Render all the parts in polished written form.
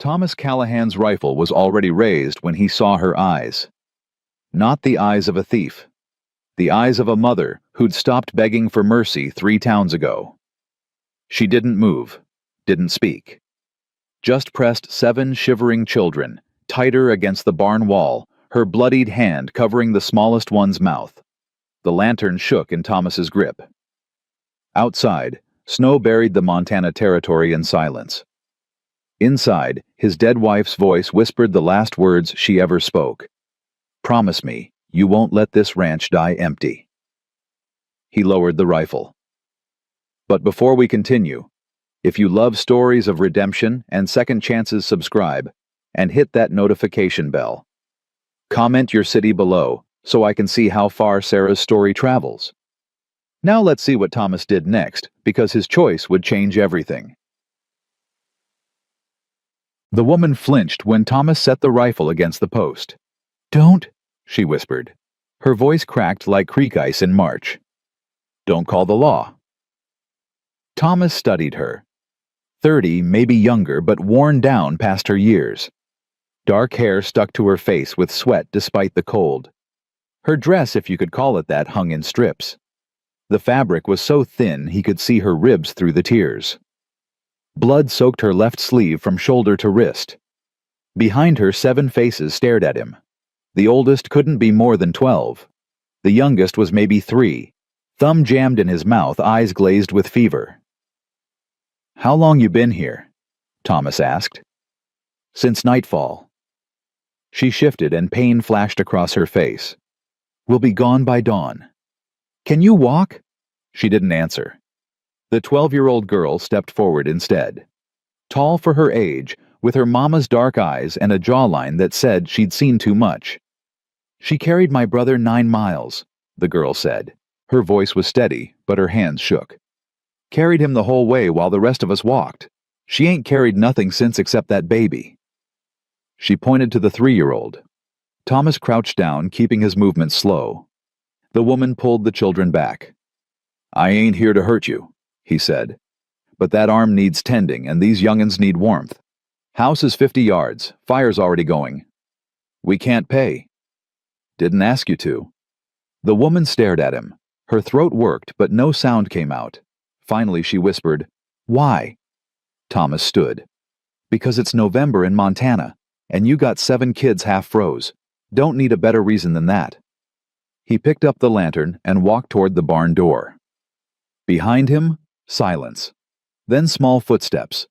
Thomas Callahan's rifle was already raised when he saw her eyes. Not the eyes of a thief. The eyes of a mother who'd stopped begging for mercy 3 towns ago. She didn't move, didn't speak. Just pressed 7 shivering children, tighter against the barn wall, her bloodied hand covering the smallest one's mouth. The lantern shook in Thomas's grip. Outside, snow buried the Montana territory in silence. Inside, his dead wife's voice whispered the last words she ever spoke. "Promise me, you won't let this ranch die empty." He lowered the rifle. But before we continue, if you love stories of redemption and second chances, subscribe and hit that notification bell. Comment your city below so I can see how far Sarah's story travels. Now let's see what Thomas did next, because his choice would change everything. The woman flinched when Thomas set the rifle against the post. "Don't," she whispered. Her voice cracked like creek ice in March. "Don't call the law." Thomas studied her. 30, maybe younger, but worn down past her years. Dark hair stuck to her face with sweat despite the cold. Her dress, if you could call it that, hung in strips. The fabric was so thin he could see her ribs through the tears. Blood soaked her left sleeve from shoulder to wrist. Behind her, 7 faces stared at him. The oldest couldn't be more than 12. The youngest was maybe 3, thumb jammed in his mouth, eyes glazed with fever. "How long you been here?" Thomas asked. "Since nightfall." She shifted and pain flashed across her face. "We'll be gone by dawn." "Can you walk?" She didn't answer. The 12-year-old girl stepped forward instead. Tall for her age, with her mama's dark eyes and a jawline that said she'd seen too much. "She carried my brother 9 miles, the girl said. Her voice was steady, but her hands shook. "Carried him the whole way while the rest of us walked. She ain't carried nothing since except that baby." She pointed to the 3-year-old. Thomas crouched down, keeping his movements slow. The woman pulled the children back. "I ain't here to hurt you," he said. "But that arm needs tending, and these young'uns need warmth. House is 50 yards. Fire's already going." "We can't pay." "Didn't ask you to." The woman stared at him. Her throat worked, but no sound came out. Finally she whispered, "Why?" Thomas stood. "Because it's November in Montana, and you got 7 kids half froze. Don't need a better reason than that." He picked up the lantern and walked toward the barn door. Behind him, silence. Then small footsteps.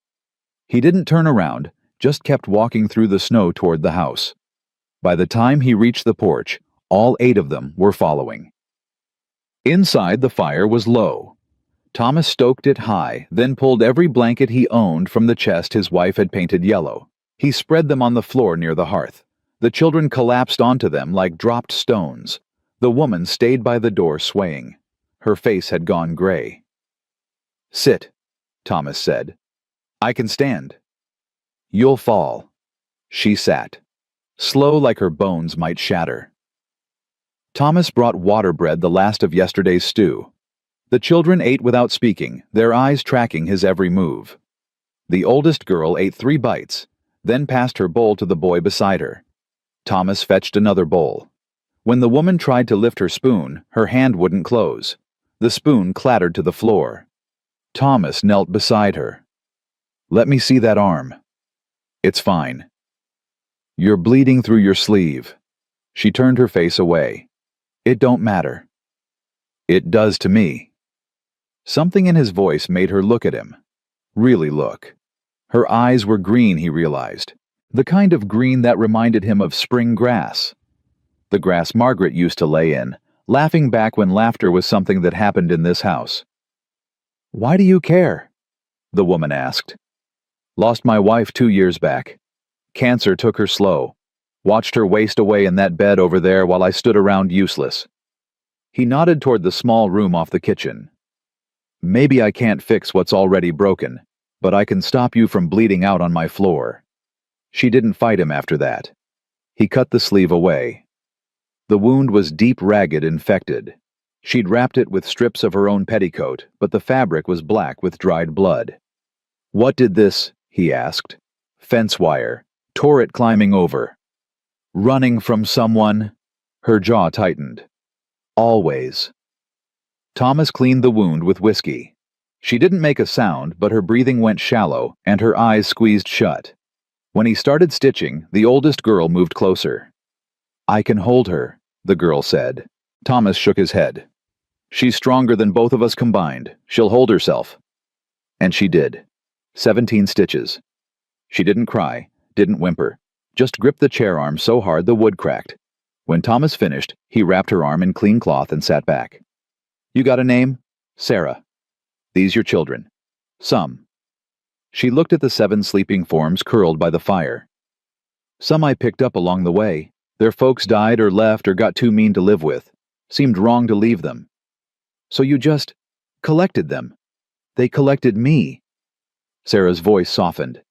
He didn't turn around, just kept walking through the snow toward the house. By the time he reached the porch, all 8 of them were following. Inside, the fire was low. Thomas stoked it high, then pulled every blanket he owned from the chest his wife had painted yellow. He spread them on the floor near the hearth. The children collapsed onto them like dropped stones. The woman stayed by the door swaying. Her face had gone gray. "Sit," Thomas said. "I can stand." "You'll fall." She sat, slow like her bones might shatter. Thomas brought water bread, the last of yesterday's stew. The children ate without speaking, their eyes tracking his every move. The oldest girl ate 3 bites, then passed her bowl to the boy beside her. Thomas fetched another bowl. When the woman tried to lift her spoon, her hand wouldn't close. The spoon clattered to the floor. Thomas knelt beside her. "Let me see that arm." "It's fine." "You're bleeding through your sleeve." She turned her face away. "It don't matter." "It does to me." Something in his voice made her look at him. Really look. Her eyes were green, he realized. The kind of green that reminded him of spring grass. The grass Margaret used to lay in, laughing back when laughter was something that happened in this house. "Why do you care?" the woman asked. "Lost my wife 2 years back. Cancer took her slow. Watched her waste away in that bed over there while I stood around useless." He nodded toward the small room off the kitchen. "Maybe I can't fix what's already broken, but I can stop you from bleeding out on my floor." She didn't fight him after that. He cut the sleeve away. The wound was deep, ragged, infected. She'd wrapped it with strips of her own petticoat, but the fabric was black with dried blood. "What did this," he asked, Fence wire. Tore it climbing over. Running from someone. Her jaw tightened. Always. Thomas cleaned the wound with whiskey. She didn't make a sound, but her breathing went shallow and her eyes squeezed shut. When he started stitching, the oldest girl moved closer. "I can hold her," the girl said. Thomas shook his head. "She's stronger than both of us combined. She'll hold herself." And she did. 17 stitches. She didn't cry, didn't whimper, just gripped the chair arm so hard the wood cracked. When Thomas finished, he wrapped her arm in clean cloth and sat back. "You got a name?" "Sarah." "These your children?" "Some." She looked at the 7 sleeping forms curled by the fire. "Some I picked up along the way. Their folks died or left or got too mean to live with. Seemed wrong to leave them. So you just collected them. They collected me." Sarah's voice softened.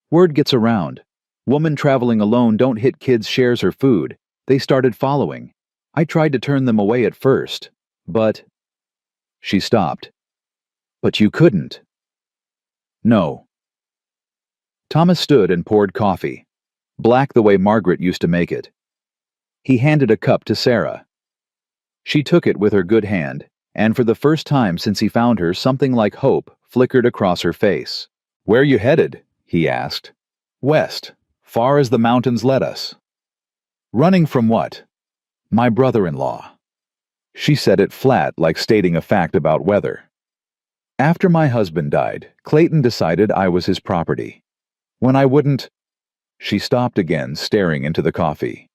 "Word gets around. Woman traveling alone don't hit kids' shares or food. They started following. I tried to turn them away at first, but—" She stopped. "But you couldn't." "No." Thomas stood and poured coffee. Black the way Margaret used to make it. He handed a cup to Sarah. She took it with her good hand, and for the first time since he found her, something like hope flickered across her face. "Where you headed?" he asked. "West, far as the mountains led us." "Running from what?" "My brother-in-law." She said it flat, like stating a fact about weather. "After my husband died, Clayton decided I was his property. When I wouldn't—" She stopped again, staring into the coffee.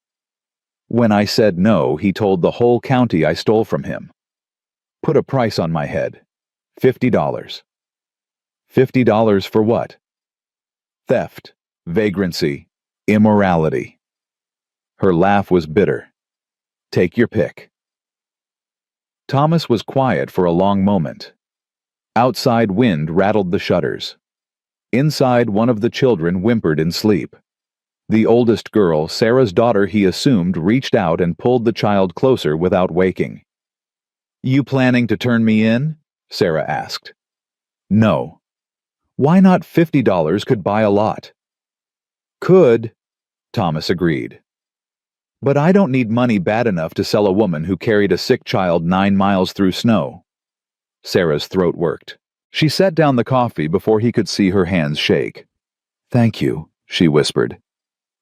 "When I said no, he told the whole county I stole from him. Put a price on my head. $50. $50 for what?" "Theft, vagrancy, immorality." Her laugh was bitter. "Take your pick." Thomas was quiet for a long moment. Outside wind rattled the shutters. Inside, one of the children whimpered in sleep. The oldest girl, Sarah's daughter he assumed, reached out and pulled the child closer without waking. "You planning to turn me in?" Sarah asked. "No." "Why not $50 could buy a lot?" "Could," Thomas agreed. "But I don't need money bad enough to sell a woman who carried a sick child 9 miles through snow." Sarah's throat worked. She set down the coffee before he could see her hands shake. "Thank you," she whispered.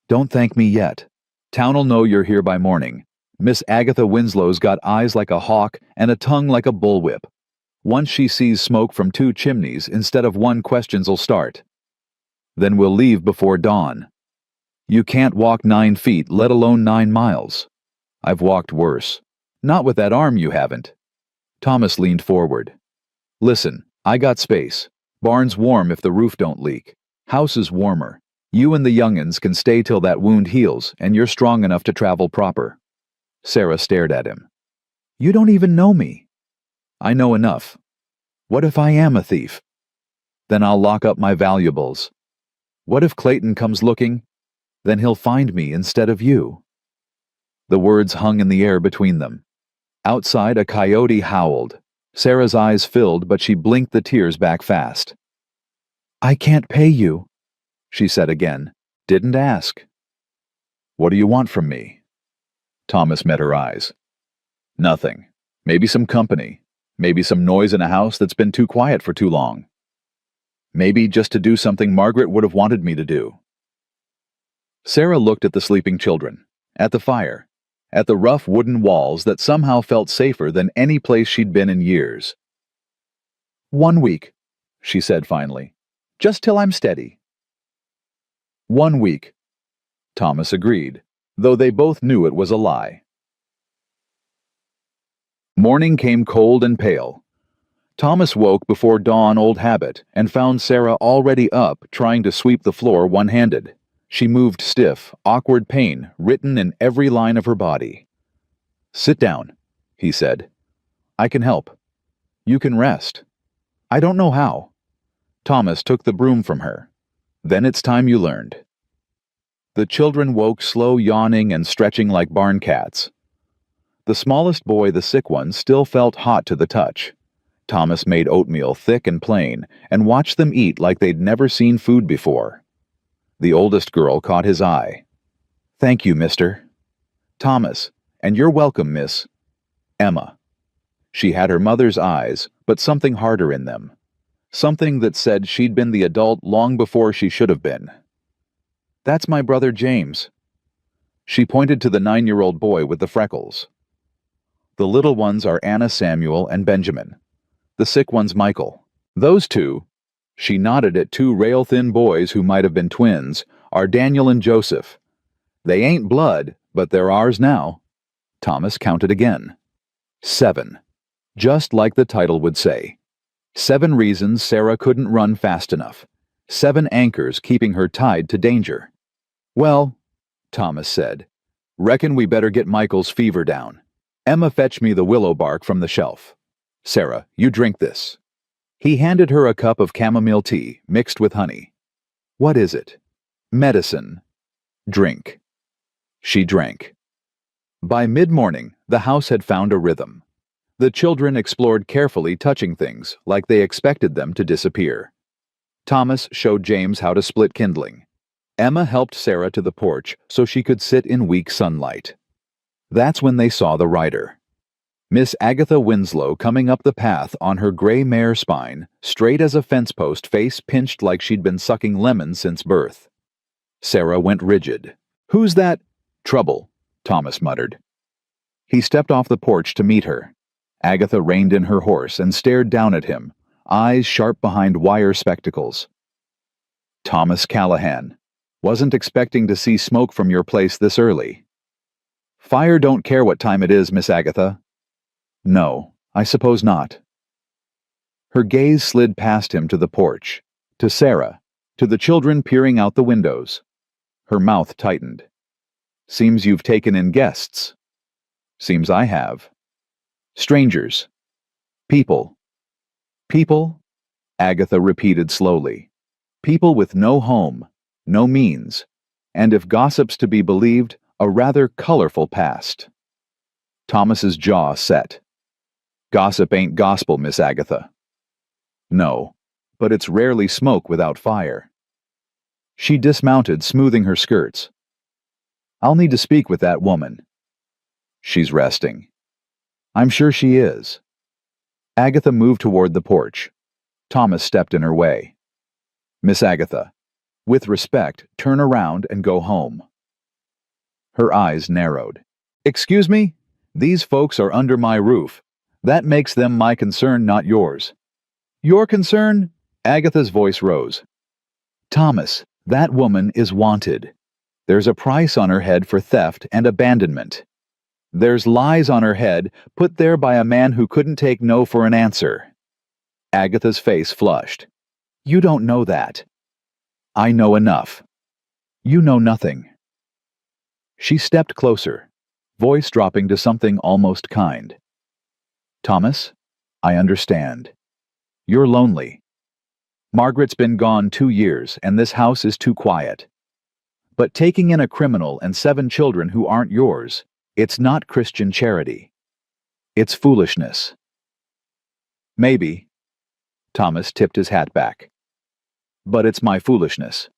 "Don't thank me yet. Town'll know you're here by morning. Miss Agatha Winslow's got eyes like a hawk and a tongue like a bullwhip. Once she sees smoke from 2 chimneys instead of 1, questions'll start. Then we'll leave before dawn. You can't walk 9 feet, let alone 9 miles. I've walked worse. Not with that arm you haven't." Thomas leaned forward. "Listen, I got space. Barn's warm if the roof don't leak. House is warmer. You and the young'uns can stay till that wound heals, and you're strong enough to travel proper." Sarah stared at him. "You don't even know me." "I know enough. What if I am a thief? Then I'll lock up my valuables. What if Clayton comes looking? Then he'll find me instead of you." The words hung in the air between them. Outside, a coyote howled. Sarah's eyes filled, but she blinked the tears back fast. "I can't pay you," she said again. "Didn't ask." "What do you want from me?" Thomas met her eyes. "Nothing. Maybe some company. Maybe some noise in a house that's been too quiet for too long. Maybe just to do something Margaret would have wanted me to do." Sarah looked at the sleeping children, at the fire, at the rough wooden walls that somehow felt safer than any place she'd been in years. "1 week," she said finally. "Just till I'm steady." 1 week. Thomas agreed, though they both knew it was a lie. Morning came cold and pale. Thomas woke before dawn, old habit, and found Sarah already up, trying to sweep the floor one-handed. She moved stiff, awkward pain written in every line of her body. "Sit down," he said. "I can help. You can rest. I don't know how." Thomas took the broom from her. "Then it's time you learned." The children woke slow, yawning and stretching like barn cats. The smallest boy, the sick one, still felt hot to the touch. Thomas made oatmeal thick and plain and watched them eat like they'd never seen food before. The oldest girl caught his eye. "Thank you, Mr. Thomas, and you're welcome, Miss Emma." She had her mother's eyes, but something harder in them. Something that said she'd been the adult long before she should have been. "That's my brother James." She pointed to the 9-year-old boy with the freckles. "The little ones are Anna Samuel and Benjamin. The sick one's Michael. Those two," she nodded at 2 rail-thin boys who might have been twins, "are Daniel and Joseph. They ain't blood, but they're ours now." Thomas counted again. 7. Just like the title would say. 7 reasons Sarah couldn't run fast enough. 7 anchors keeping her tied to danger. "Well," Thomas said, "reckon we better get Michael's fever down. Emma, fetch me the willow bark from the shelf. Sarah, you drink this." He handed her a cup of chamomile tea mixed with honey. "What is it?" "Medicine. Drink." She drank. By mid-morning, the house had found a rhythm. The children explored carefully, touching things like they expected them to disappear. Thomas showed James how to split kindling. Emma helped Sarah to the porch so she could sit in weak sunlight. That's when they saw the rider. Miss Agatha Winslow coming up the path on her gray mare Spine, straight as a fence post, face pinched like she'd been sucking lemons since birth. Sarah went rigid. "Who's that?" "Trouble," Thomas muttered. He stepped off the porch to meet her. Agatha reined in her horse and stared down at him, eyes sharp behind wire spectacles. "Thomas Callahan. Wasn't expecting to see smoke from your place this early." "Fire don't care what time it is, Miss Agatha." "No, I suppose not." Her gaze slid past him to the porch, to Sarah, to the children peering out the windows. Her mouth tightened. "Seems you've taken in guests." "Seems I have." "Strangers. People." "People?" Agatha repeated slowly. "People with no home, no means, and if gossip's to be believed, a rather colorful past." Thomas's jaw set. "Gossip ain't gospel, Miss Agatha." "No, but it's rarely smoke without fire." She dismounted, smoothing her skirts. "I'll need to speak with that woman." "She's resting." "I'm sure she is." Agatha moved toward the porch. Thomas stepped in her way. "Miss Agatha, with respect, turn around and go home." Her eyes narrowed. "Excuse me? These folks are under my roof. That makes them my concern, not yours." "Your concern?" Agatha's voice rose. "Thomas, that woman is wanted. There's a price on her head for theft and abandonment. There's lies on her head, put there by a man who couldn't take no for an answer." Agatha's face flushed. "You don't know that." "I know enough." "You know nothing." She stepped closer, voice dropping to something almost kind. "Thomas, I understand. You're lonely. Margaret's been gone 2 years, and this house is too quiet. But taking in a criminal and 7 children who aren't yours, it's not Christian charity. It's foolishness." "Maybe." Thomas tipped his hat back. "But it's my foolishness.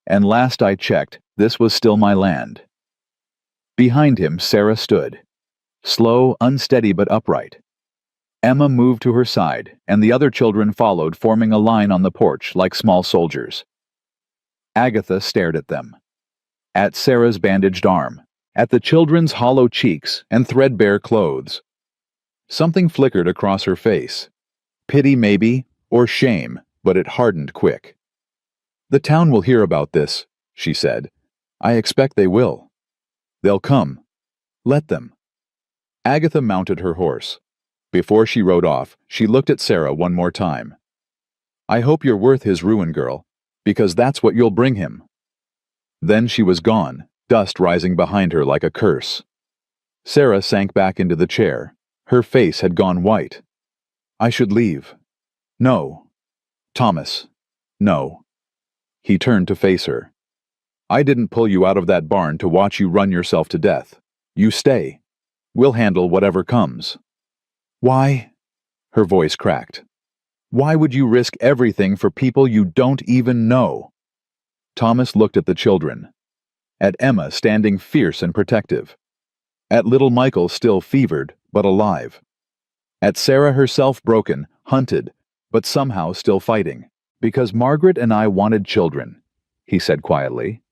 And last I checked, this was still my land." Behind him, Sarah stood. Slow, unsteady but upright. Emma moved to her side, and the other children followed, forming a line on the porch like small soldiers. Agatha stared at them. At Sarah's bandaged arm, at the children's hollow cheeks and threadbare clothes. Something flickered across her face. Pity maybe, or shame, but it hardened quick. "The town will hear about this," she said. "I expect they will. They'll come. Let them." Agatha mounted her horse. Before she rode off, she looked at Sarah one more time. "I hope you're worth his ruin, girl, because that's what you'll bring him." Then she was gone, dust rising behind her like a curse. Sarah sank back into the chair. Her face had gone white. "I should leave." "No." "Thomas." "No." He turned to face her. "I didn't pull you out of that barn to watch you run yourself to death. You stay. We'll handle whatever comes." "Why?" Her voice cracked. "Why would you risk everything for people you don't even know?" Thomas looked at the children. At Emma standing fierce and protective. At little Michael still fevered, but alive. At Sarah herself broken, hunted, but somehow still fighting. Because Margaret and I wanted children, he said quietly.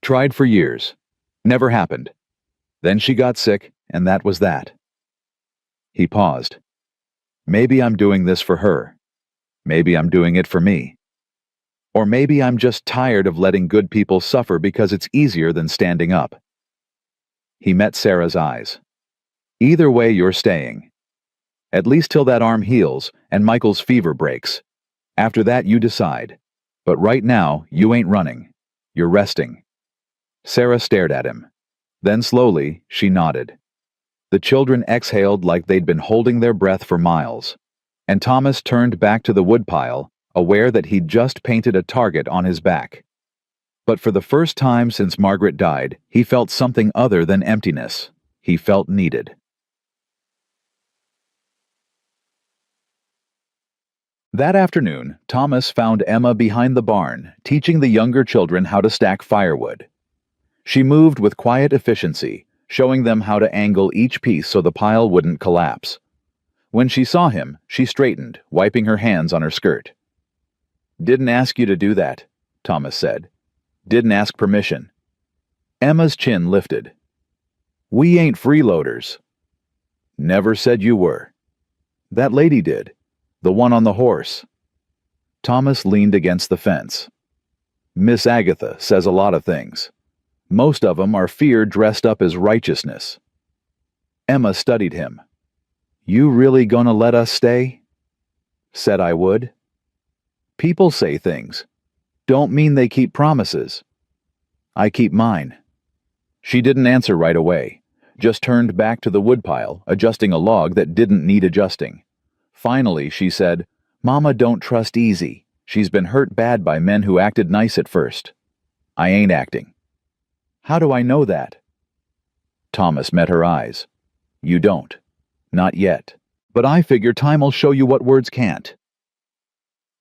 Tried for years. Never happened. Then she got sick, and that was that. He paused. Maybe I'm doing this for her. Maybe I'm doing it for me. Or maybe I'm just tired of letting good people suffer because it's easier than standing up. He met Sarah's eyes. Either way, you're staying. At least till that arm heals and Michael's fever breaks. After that, you decide. But right now, you ain't running. You're resting. Sarah stared at him. Then slowly, she nodded. The children exhaled like they'd been holding their breath for miles. And Thomas turned back to the woodpile, aware that he'd just painted a target on his back. But for the first time since Margaret died, he felt something other than emptiness. He felt needed. That afternoon, Thomas found Emma behind the barn, teaching the younger children how to stack firewood. She moved with quiet efficiency, showing them how to angle each piece so the pile wouldn't collapse. When she saw him, she straightened, wiping her hands on her skirt. "Didn't ask you to do that," Thomas said. "Didn't ask permission." Emma's chin lifted. "We ain't freeloaders." "Never said you were." "That lady did. The one on the horse." Thomas leaned against the fence. "Miss Agatha says a lot of things. Most of 'em are fear dressed up as righteousness." Emma studied him. "You really gonna let us stay?" "Said I would." "People say things. Don't mean they keep promises." "I keep mine." She didn't answer right away, just turned back to the woodpile, adjusting a log that didn't need adjusting. Finally, she said, "Mama don't trust easy. She's been hurt bad by men who acted nice at first. I ain't acting." "How do I know that?" Thomas met her eyes. "You don't. Not yet. But I figure time'll show you what words can't."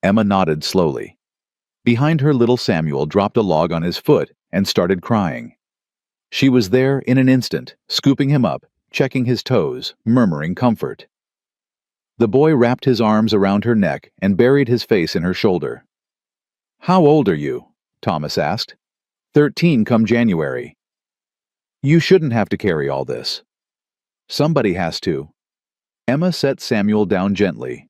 Emma nodded slowly. Behind her, little Samuel dropped a log on his foot and started crying. She was there in an instant, scooping him up, checking his toes, murmuring comfort. The boy wrapped his arms around her neck and buried his face in her shoulder. "How old are you?" Thomas asked. 13 come January. "You shouldn't have to carry all this." "Somebody has to." Emma set Samuel down gently.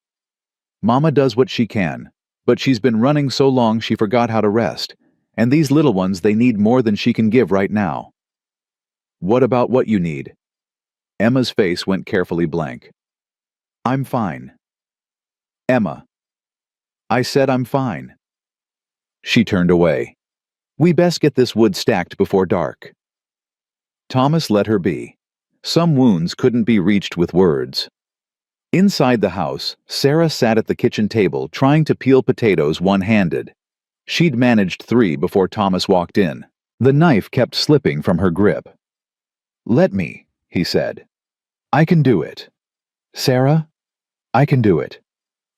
"Mama does what she can, but she's been running so long she forgot how to rest, and these little ones, they need more than she can give right now." "What about what you need?" Emma's face went carefully blank. "I'm fine." "Emma." "I said I'm fine." She turned away. "We best get this wood stacked before dark." Thomas let her be. Some wounds couldn't be reached with words. Inside the house, Sarah sat at the kitchen table trying to peel potatoes one-handed. She'd managed 3 before Thomas walked in. The knife kept slipping from her grip. "Let me," he said. "I can do it." "Sarah, I can do it."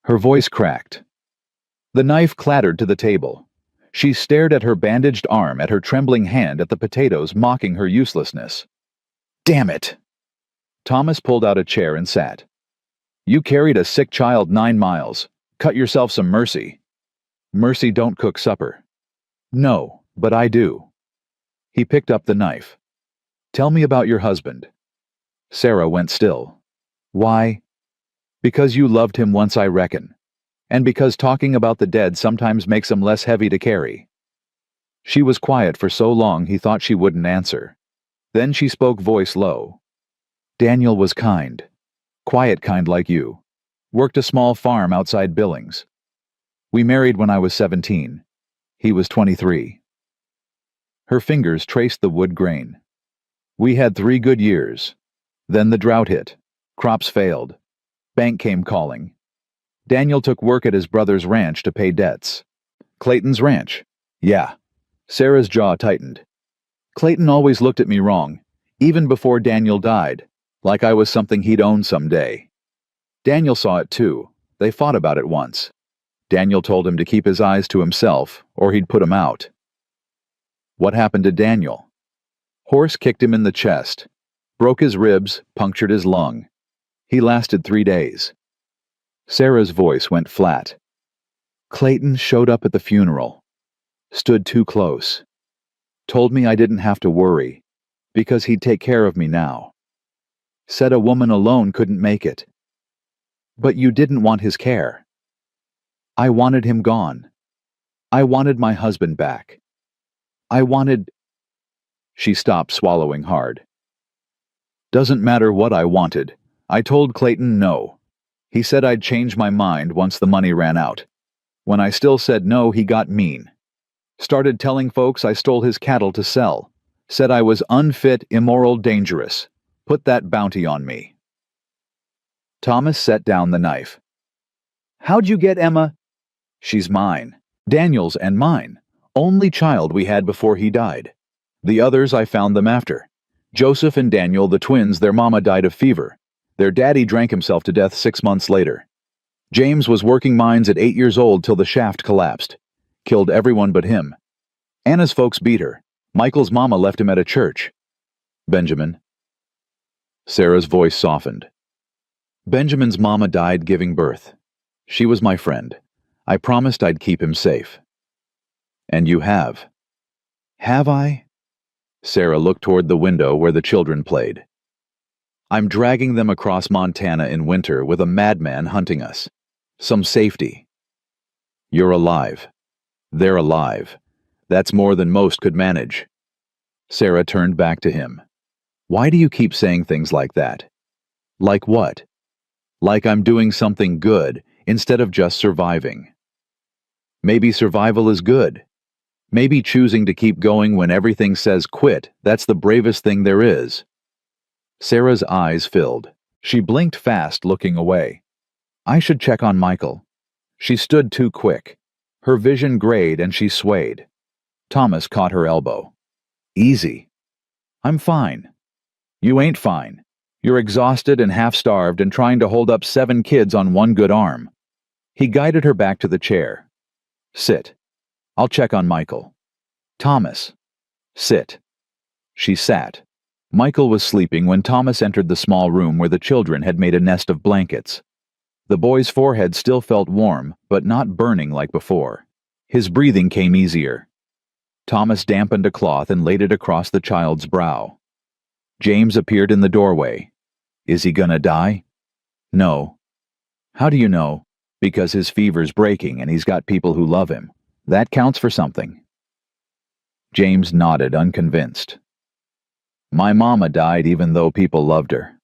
Her voice cracked. The knife clattered to the table. She stared at her bandaged arm, at her trembling hand, at the potatoes, mocking her uselessness. "Damn it!" Thomas pulled out a chair and sat. "You carried a sick child 9 miles. Cut yourself some mercy." "Mercy don't cook supper." "No, but I do." He picked up the knife. "Tell me about your husband." Sarah went still. "Why?" "Because you loved him once, I reckon. And because talking about the dead sometimes makes 'em less heavy to carry." She was quiet for so long he thought she wouldn't answer. Then she spoke, voice low. "Daniel was kind. Quiet kind like you. Worked a small farm outside Billings. We married when I was 17. He was 23. Her fingers traced the wood grain. "We had 3 good years. Then the drought hit. Crops failed. Bank came calling. Daniel took work at his brother's ranch to pay debts." "Clayton's ranch?" "Yeah." Sarah's jaw tightened. "Clayton always looked at me wrong, even before Daniel died, like I was something he'd own someday. Daniel saw it too. They fought about it once. Daniel told him to keep his eyes to himself, or he'd put him out. What happened to Daniel? Horse kicked him in the chest, broke his ribs, punctured his lung. He lasted 3 days. Sarah's voice went flat. Clayton showed up at the funeral, stood too close, told me I didn't have to worry, because he'd take care of me now. Said a woman alone couldn't make it. But you didn't want his care. I wanted him gone. I wanted my husband back. I wanted... She stopped, swallowing hard. Doesn't matter what I wanted. I told Clayton no. He said I'd change my mind once the money ran out. When I still said no, he got mean. Started telling folks I stole his cattle to sell. Said I was unfit, immoral, dangerous. Put that bounty on me. Thomas set down the knife. How'd you get Emma? She's mine. Daniel's and mine. Only child we had before he died. The others I found them after. Joseph and Daniel, the twins, their mama died of fever. Their daddy drank himself to death 6 months later. James was working mines at 8 years old till the shaft collapsed. Killed everyone but him. Anna's folks beat her. Michael's mama left him at a church. Benjamin. Sarah's voice softened. Benjamin's mama died giving birth. She was my friend. I promised I'd keep him safe. And you have. Have I? Sarah looked toward the window where the children played. I'm dragging them across Montana in winter with a madman hunting us. Some safety. You're alive. They're alive. That's more than most could manage. Sarah turned back to him. Why do you keep saying things like that? Like what? Like I'm doing something good instead of just surviving. Maybe survival is good. Maybe choosing to keep going when everything says quit, that's the bravest thing there is. Sarah's eyes filled. She blinked fast, looking away. I should check on Michael. She stood too quick. Her vision grayed and she swayed. Thomas caught her elbow. Easy. I'm fine. You ain't fine. You're exhausted and half-starved and trying to hold up 7 kids on one good arm. He guided her back to the chair. Sit. I'll check on Michael. Thomas. Sit. She sat. Michael was sleeping when Thomas entered the small room where the children had made a nest of blankets. The boy's forehead still felt warm, but not burning like before. His breathing came easier. Thomas dampened a cloth and laid it across the child's brow. James appeared in the doorway. Is he gonna die? No. How do you know? Because his fever's breaking and he's got people who love him. That counts for something. James nodded, unconvinced. My mama died even though people loved her.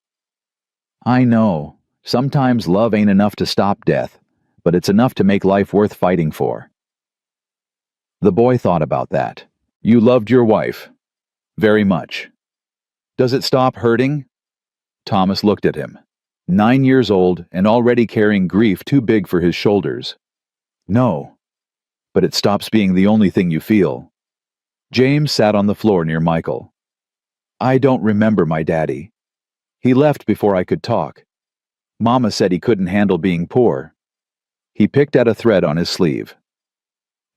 I know. Sometimes love ain't enough to stop death, but it's enough to make life worth fighting for. The boy thought about that. You loved your wife. Very much. Does it stop hurting? Thomas looked at him. 9 years old and already carrying grief too big for his shoulders. No. But it stops being the only thing you feel. James sat on the floor near Michael. I don't remember my daddy. He left before I could talk. Mama said he couldn't handle being poor. He picked at a thread on his sleeve.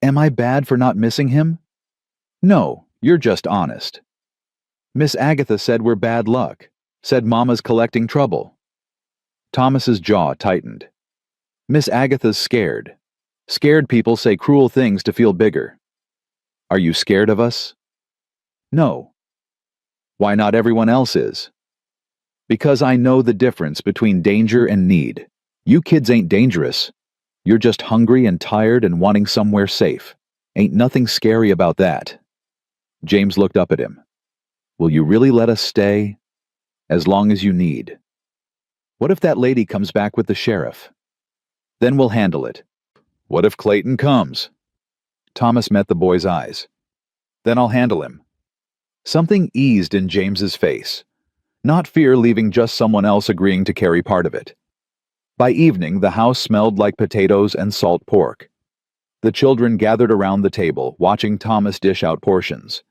Am I bad for not missing him? No, you're just honest. Miss Agatha said we're bad luck. Said Mama's collecting trouble. Thomas's jaw tightened. Miss Agatha's scared. Scared people say cruel things to feel bigger. Are you scared of us? No. Why not everyone else is? Because I know the difference between danger and need. You kids ain't dangerous. You're just hungry and tired and wanting somewhere safe. Ain't nothing scary about that. James looked up at him. Will you really let us stay? As long as you need. What if that lady comes back with the sheriff? Then we'll handle it. What if Clayton comes? Thomas met the boy's eyes. Then I'll handle him. Something eased in James's face. Not fear leaving, just someone else agreeing to carry part of it. By evening, the house smelled like potatoes and salt pork. The children gathered around the table, watching Thomas dish out portions.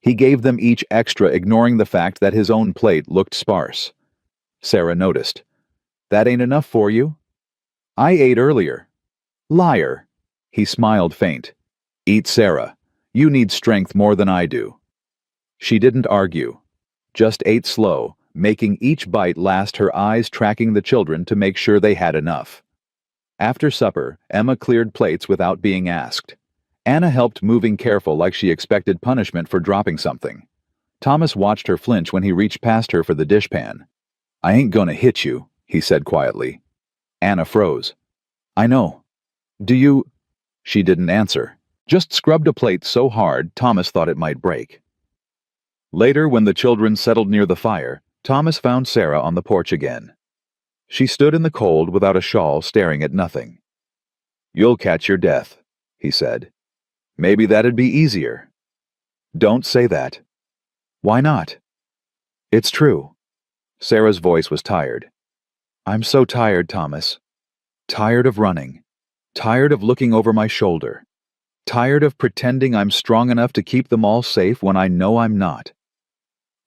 He gave them each extra, ignoring the fact that his own plate looked sparse. Sarah noticed. That ain't enough for you? I ate earlier. Liar. He smiled faint. Eat, Sarah. You need strength more than I do." She didn't argue, just ate slow, making each bite last, her eyes tracking the children to make sure they had enough. After supper, Emma cleared plates without being asked. Anna helped, moving careful like she expected punishment for dropping something. Thomas watched her flinch when he reached past her for the dishpan. "I ain't gonna hit you," he said quietly. Anna froze. "I know. Do you—" She didn't answer, just scrubbed a plate so hard Thomas thought it might break. Later, when the children settled near the fire, Thomas found Sarah on the porch again. She stood in the cold without a shawl, staring at nothing. "You'll catch your death," he said. "Maybe that'd be easier." "Don't say that." "Why not?" "It's true." Sarah's voice was tired. "I'm so tired, Thomas. Tired of running. Tired of looking over my shoulder. Tired of pretending I'm strong enough to keep them all safe when I know I'm not."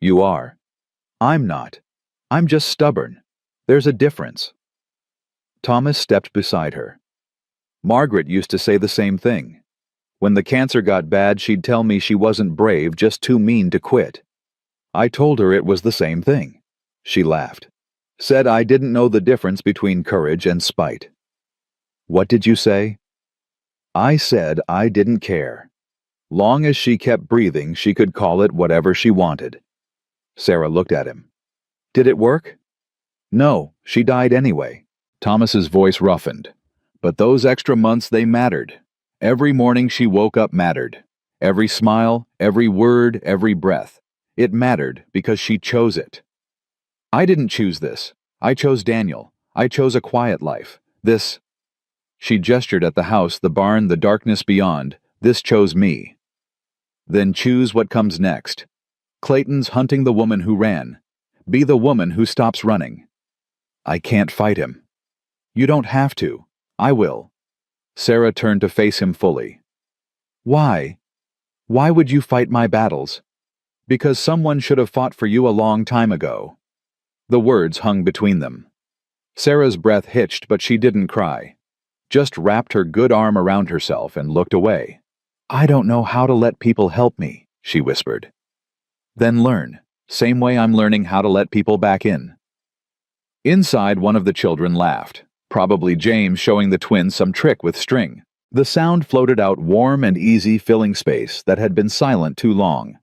"You are." "I'm not. I'm just stubborn. There's a difference." Thomas stepped beside her. "Margaret used to say the same thing. When the cancer got bad, she'd tell me she wasn't brave, just too mean to quit. I told her it was the same thing." She laughed. "Said I didn't know the difference between courage and spite." "What did you say?" "I said I didn't care. Long as she kept breathing, she could call it whatever she wanted." Sarah looked at him. "Did it work?" "No, she died anyway." Thomas's voice roughened. "But those extra months, they mattered. Every morning she woke up mattered. Every smile, every word, every breath. It mattered because she chose it. I didn't choose this. I chose Daniel. I chose a quiet life. This—" She gestured at the house, the barn, the darkness beyond. "This chose me." "Then choose what comes next. Clayton's hunting the woman who ran. Be the woman who stops running." "I can't fight him." "You don't have to. I will." Sarah turned to face him fully. "Why? Why would you fight my battles?" "Because someone should have fought for you a long time ago." The words hung between them. Sarah's breath hitched, but she didn't cry. Just wrapped her good arm around herself and looked away. "I don't know how to let people help me," she whispered. "Then learn, same way I'm learning how to let people back in." Inside, one of the children laughed, probably James showing the twins some trick with string. The sound floated out warm and easy, filling space that had been silent too long.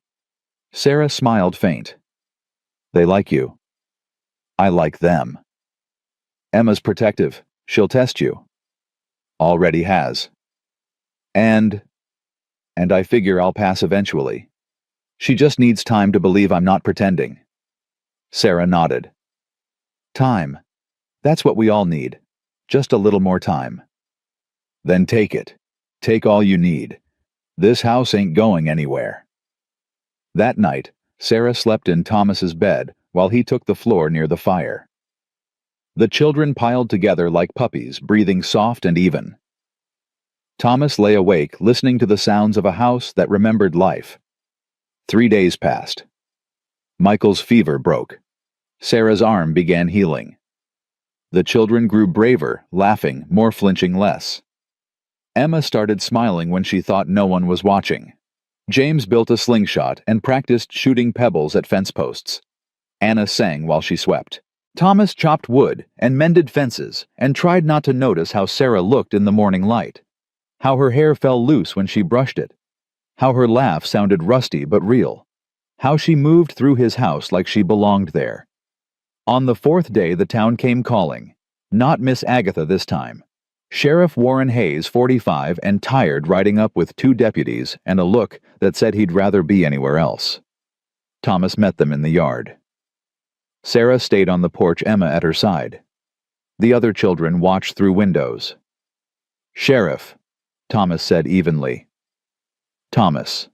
Sarah smiled faint. "They like you." "I like them." "Emma's protective. She'll test you." "Already has." And I figure I'll pass eventually. She just needs time to believe I'm not pretending." Sarah nodded. "Time. That's what we all need. Just a little more time." "Then take it. Take all you need. This house ain't going anywhere." That night, Sarah slept in Thomas's bed while he took the floor near the fire. The children piled together like puppies, breathing soft and even. Thomas lay awake, listening to the sounds of a house that remembered life. 3 days passed. Michael's fever broke. Sarah's arm began healing. The children grew braver, laughing, more flinching less. Emma started smiling when she thought no one was watching. James built a slingshot and practiced shooting pebbles at fence posts. Anna sang while she swept. Thomas chopped wood and mended fences and tried not to notice how Sarah looked in the morning light, how her hair fell loose when she brushed it, how her laugh sounded rusty but real, how she moved through his house like she belonged there. On the 4th day, the town came calling. Not Miss Agatha this time. Sheriff Warren Hayes, 45 and tired, riding up with 2 deputies and a look that said he'd rather be anywhere else. Thomas met them in the yard. Sarah stayed on the porch, Emma at her side. The other children watched through windows. "Sheriff," Thomas said evenly. "Thomas."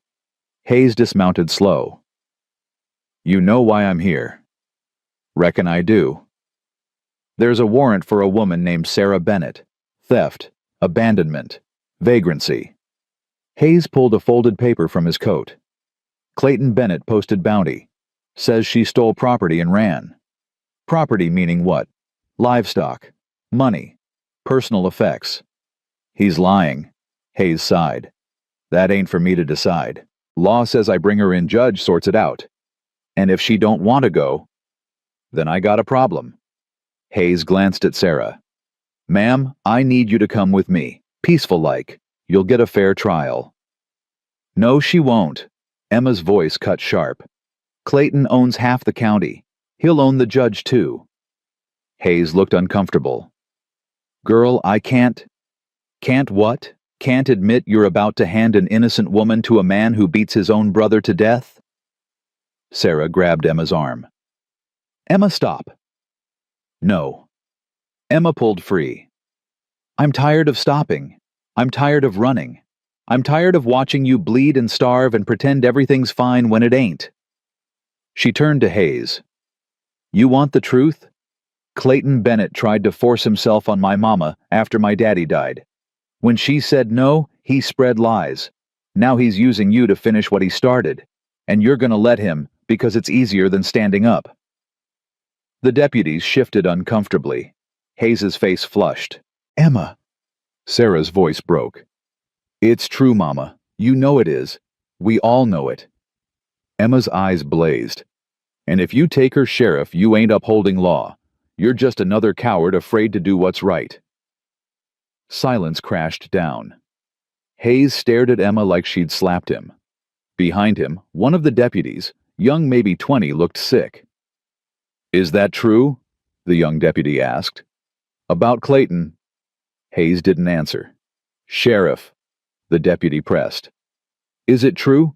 Hayes dismounted slow. "You know why I'm here." "Reckon I do." "There's a warrant for a woman named Sarah Bennett. Theft, abandonment, vagrancy." Hayes pulled a folded paper from his coat. "Clayton Bennett posted bounty. Says she stole property and ran." "Property meaning what?" "Livestock, money, personal effects." "He's lying," Hayes sighed. That ain't for me to decide. Law says I bring her in, judge sorts it out. And if she don't want to go, then I got a problem. Hayes glanced at Sarah. Ma'am, I need you to come with me. Peaceful-like. You'll get a fair trial. No, she won't. Emma's voice cut sharp. Clayton owns half the county. He'll own the judge, too. Hayes looked uncomfortable. Girl, I can't. Can't what? Can't admit you're about to hand an innocent woman to a man who beats his own brother to death? Sarah grabbed Emma's arm. Emma, stop. No. Emma pulled free. I'm tired of stopping. I'm tired of running. I'm tired of watching you bleed and starve and pretend everything's fine when it ain't. She turned to Hayes. You want the truth? Clayton Bennett tried to force himself on my mama after my daddy died. When she said no, he spread lies. Now he's using you to finish what he started, and you're gonna let him because it's easier than standing up. The deputies shifted uncomfortably. Hayes's face flushed. Emma. Sarah's voice broke. It's true, Mama. You know it is. We all know it. Emma's eyes blazed. And if you take her, Sheriff, you ain't upholding law. You're just another coward afraid to do what's right. Silence crashed down. Hayes stared at Emma like she'd slapped him. Behind him, one of the deputies, young maybe 20, looked sick. Is that true? The young deputy asked. About Clayton. Hayes didn't answer. Sheriff, the deputy pressed. Is it true?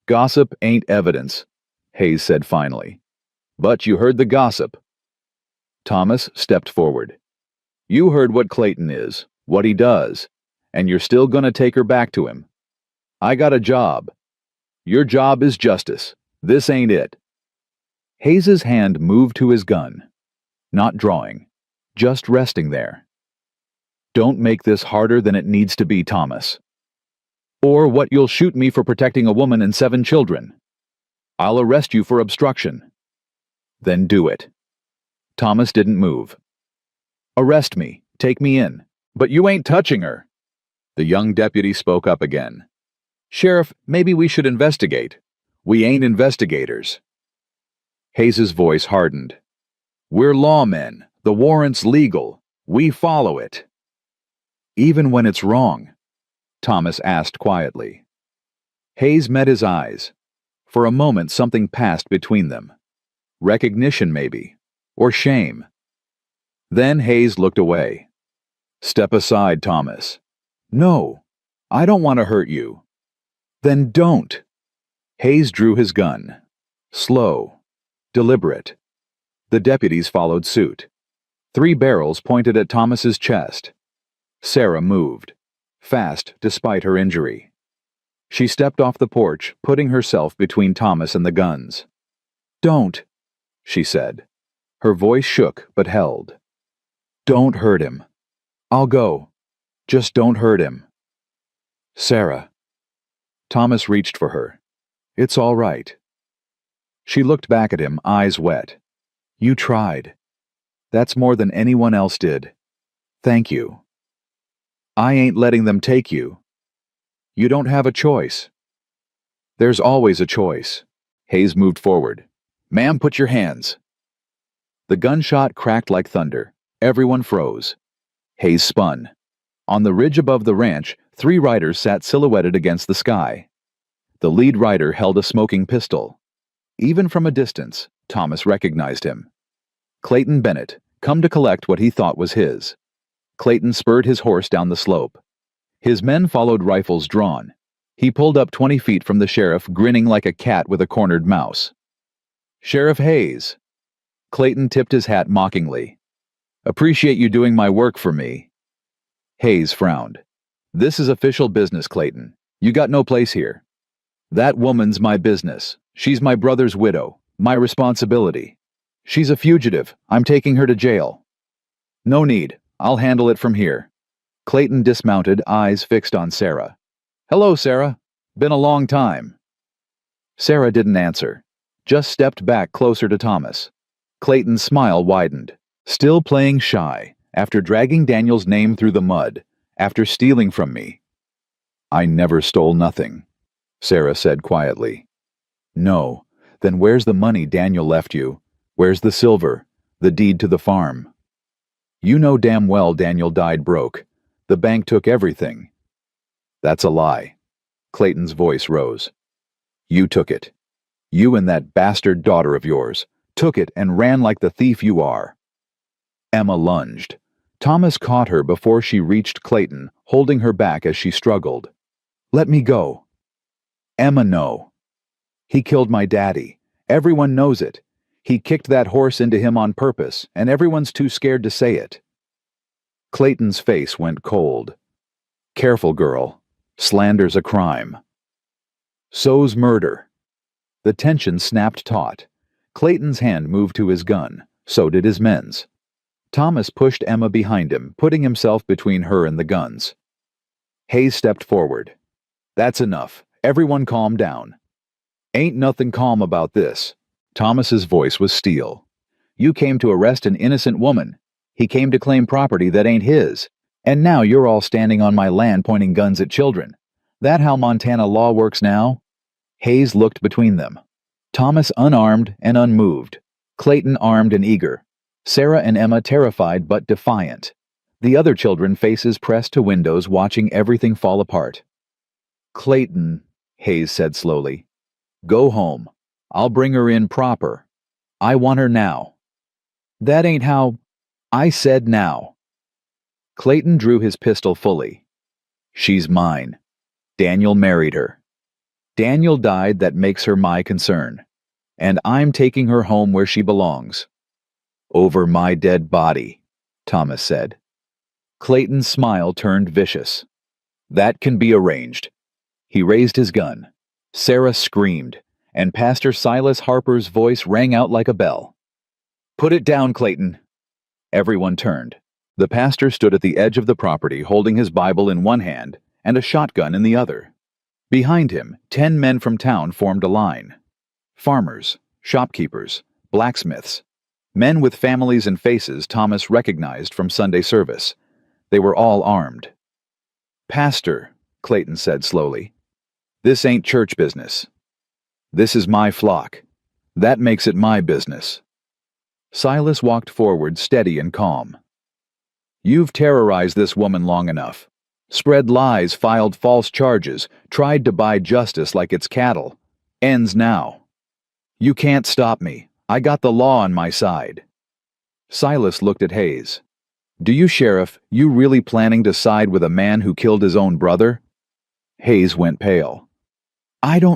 Gossip ain't evidence, Hayes said finally. But you heard the gossip. Thomas stepped forward. You heard what Clayton is, what he does, and you're still gonna take her back to him. I got a job. Your job is justice. This ain't it. Hayes's hand moved to his gun. Not drawing, just resting there. Don't make this harder than it needs to be, Thomas. Or what you'll shoot me for protecting a woman and 7 children. I'll arrest you for obstruction. Then do it. Thomas didn't move. Arrest me, take me in, but you ain't touching her. The young deputy spoke up again. Sheriff, maybe we should investigate. We ain't investigators. Hayes's voice hardened. We're lawmen. The warrant's legal. We follow it. Even when it's wrong? Thomas asked quietly. Hayes met his eyes. For a moment something passed between them. Recognition maybe, or shame. Then Hayes looked away. Step aside, Thomas. No, I don't want to hurt you. Then don't. Hayes drew his gun. Slow, deliberate. The deputies followed suit. 3 barrels pointed at Thomas's chest. Sarah moved, fast despite her injury. She stepped off the porch, putting herself between Thomas and the guns. Don't, she said. Her voice shook but held. Don't hurt him. I'll go. Just don't hurt him. Sarah. Thomas reached for her. It's all right. She looked back at him, eyes wet. You tried. That's more than anyone else did. Thank you. I ain't letting them take you. You don't have a choice. There's always a choice. Hayes moved forward. Ma'am, put your hands. The gunshot cracked like thunder. Everyone froze. Hayes spun. On the ridge above the ranch, 3 riders sat silhouetted against the sky. The lead rider held a smoking pistol. Even from a distance, Thomas recognized him. Clayton Bennett, come to collect what he thought was his. Clayton spurred his horse down the slope. His men followed, rifles drawn. He pulled up 20 feet from the sheriff, grinning like a cat with a cornered mouse. Sheriff Hayes. Clayton tipped his hat mockingly. Appreciate you doing my work for me. Hayes frowned. This is official business, Clayton. You got no place here. That woman's my business. She's my brother's widow. My responsibility. She's a fugitive. I'm taking her to jail. No need. I'll handle it from here. Clayton dismounted, eyes fixed on Sarah. Hello, Sarah. Been a long time. Sarah didn't answer, just stepped back closer to Thomas. Clayton's smile widened. Still playing shy, after dragging Daniel's name through the mud, after stealing from me. I never stole nothing, Sarah said quietly. No. Then where's the money Daniel left you? Where's the silver? The deed to the farm? You know damn well Daniel died broke. The bank took everything. That's a lie. Clayton's voice rose. You took it. You and that bastard daughter of yours took it and ran like the thief you are. Emma lunged. Thomas caught her before she reached Clayton, holding her back as she struggled. Let me go. Emma, no. He killed my daddy. Everyone knows it. He kicked that horse into him on purpose, and everyone's too scared to say it. Clayton's face went cold. Careful, girl. Slander's a crime. So's murder. The tension snapped taut. Clayton's hand moved to his gun. So did his men's. Thomas pushed Emma behind him, putting himself between her and the guns. Hayes stepped forward. That's enough. Everyone calm down. Ain't nothing calm about this. Thomas's voice was steel. You came to arrest an innocent woman. He came to claim property that ain't his. And now you're all standing on my land pointing guns at children. That how Montana law works now? Hayes looked between them. Thomas unarmed and unmoved. Clayton armed and eager. Sarah and Emma terrified but defiant. The other children faces pressed to windows watching everything fall apart. Clayton, Hayes said slowly. Go home. I'll bring her in proper. I want her now. That ain't how. I said now. Clayton drew his pistol fully. She's mine. Daniel married her. Daniel died, that makes her my concern. And I'm taking her home where she belongs. Over my dead body, Thomas said. Clayton's smile turned vicious. That can be arranged. He raised his gun. Sarah screamed, and Pastor Silas Harper's voice rang out like a bell. Put it down, Clayton. Everyone turned. The pastor stood at the edge of the property holding his Bible in one hand and a shotgun in the other. Behind him, 10 men from town formed a line. Farmers, shopkeepers, blacksmiths, men with families and faces Thomas recognized from Sunday service. They were all armed. Pastor, Clayton said slowly, this ain't church business. This is my flock. That makes it my business. Silas walked forward steady and calm. You've terrorized this woman long enough. Spread lies, filed false charges, tried to buy justice like it's cattle. Ends now. You can't stop me. I got the law on my side. Silas looked at Hayes. Do you, Sheriff, you really planning to side with a man who killed his own brother? Hayes went pale.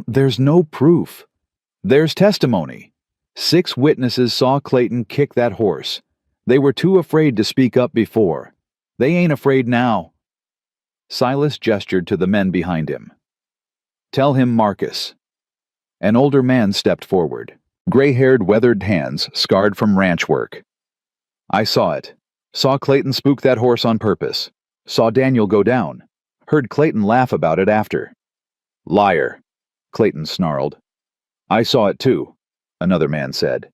There's no proof. There's testimony. 6 witnesses saw Clayton kick that horse. They were too afraid to speak up before. They ain't afraid now. Silas gestured to the men behind him. Tell him Marcus. An older man stepped forward, gray-haired, weathered hands scarred from ranch work. I saw it. Saw Clayton spook that horse on purpose. Saw Daniel go down. Heard Clayton laugh about it after. Liar, Clayton snarled. I saw it too, another man said.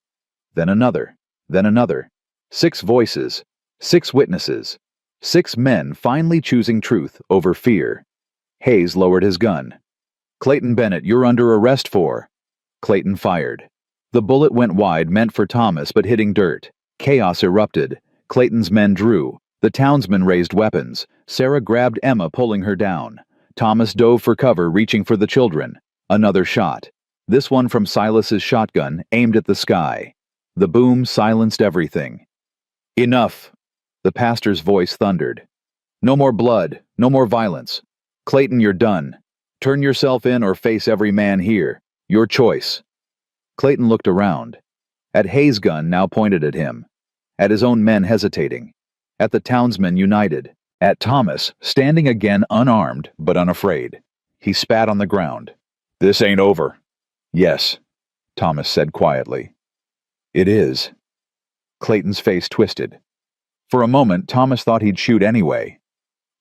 Then another. Then another. 6 voices. 6 witnesses. 6 men finally choosing truth over fear. Hayes lowered his gun. Clayton Bennett, you're under arrest for... Clayton fired. The bullet went wide, meant for Thomas, but hitting dirt. Chaos erupted. Clayton's men drew. The townsmen raised weapons. Sarah grabbed Emma, pulling her down. Thomas dove for cover, reaching for the children. Another shot. This one from Silas's shotgun, aimed at the sky. The boom silenced everything. Enough, the pastor's voice thundered. No more blood, no more violence. Clayton, you're done. Turn yourself in or face every man here. Your choice. Clayton looked around. At Hayes' gun now pointed at him. At his own men hesitating. At the townsmen united. At Thomas, standing again unarmed but unafraid. He spat on the ground. This ain't over. Yes, Thomas said quietly. It is. Clayton's face twisted. For a moment, Thomas thought he'd shoot anyway.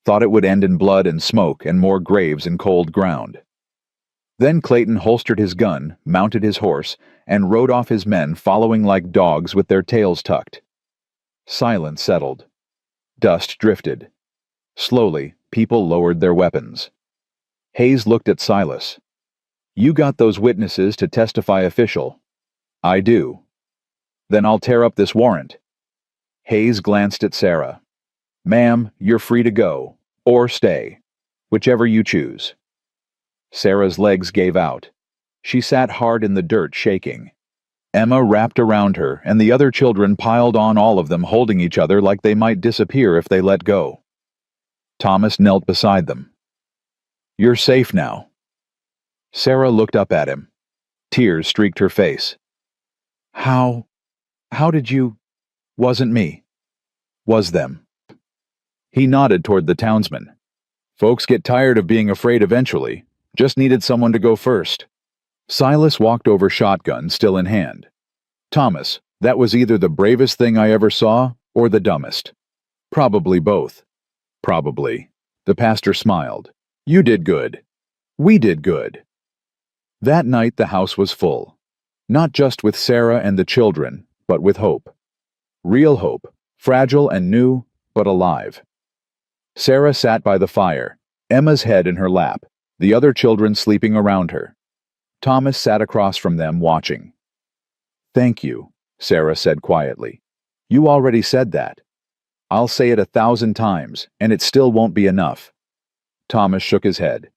Thought it would end in blood and smoke and more graves in cold ground. Then Clayton holstered his gun, mounted his horse, and rode off his men, following like dogs with their tails tucked. Silence settled. Dust drifted. Slowly, people lowered their weapons. Hayes looked at Silas. You got those witnesses to testify official. I do. Then I'll tear up this warrant. Hayes glanced at Sarah. Ma'am, you're free to go. Or stay. Whichever you choose. Sarah's legs gave out. She sat hard in the dirt, shaking. Emma wrapped around her, and the other children piled on, all of them holding each other like they might disappear if they let go. Thomas knelt beside them. You're safe now. Sarah looked up at him. Tears streaked her face. How did you... Wasn't me. Was them. He nodded toward the townsman. Folks get tired of being afraid eventually. Just needed someone to go first. Silas walked over, shotgun still in hand. Thomas, that was either the bravest thing I ever saw or the dumbest. Probably both. Probably. The pastor smiled. You did good. We did good. That night the house was full. Not just with Sarah and the children, but with hope. Real hope, fragile and new, but alive. Sarah sat by the fire, Emma's head in her lap, the other children sleeping around her. Thomas sat across from them, watching. Thank you, Sarah said quietly. You already said that. I'll say it 1,000 times, and it still won't be enough. Thomas shook his head.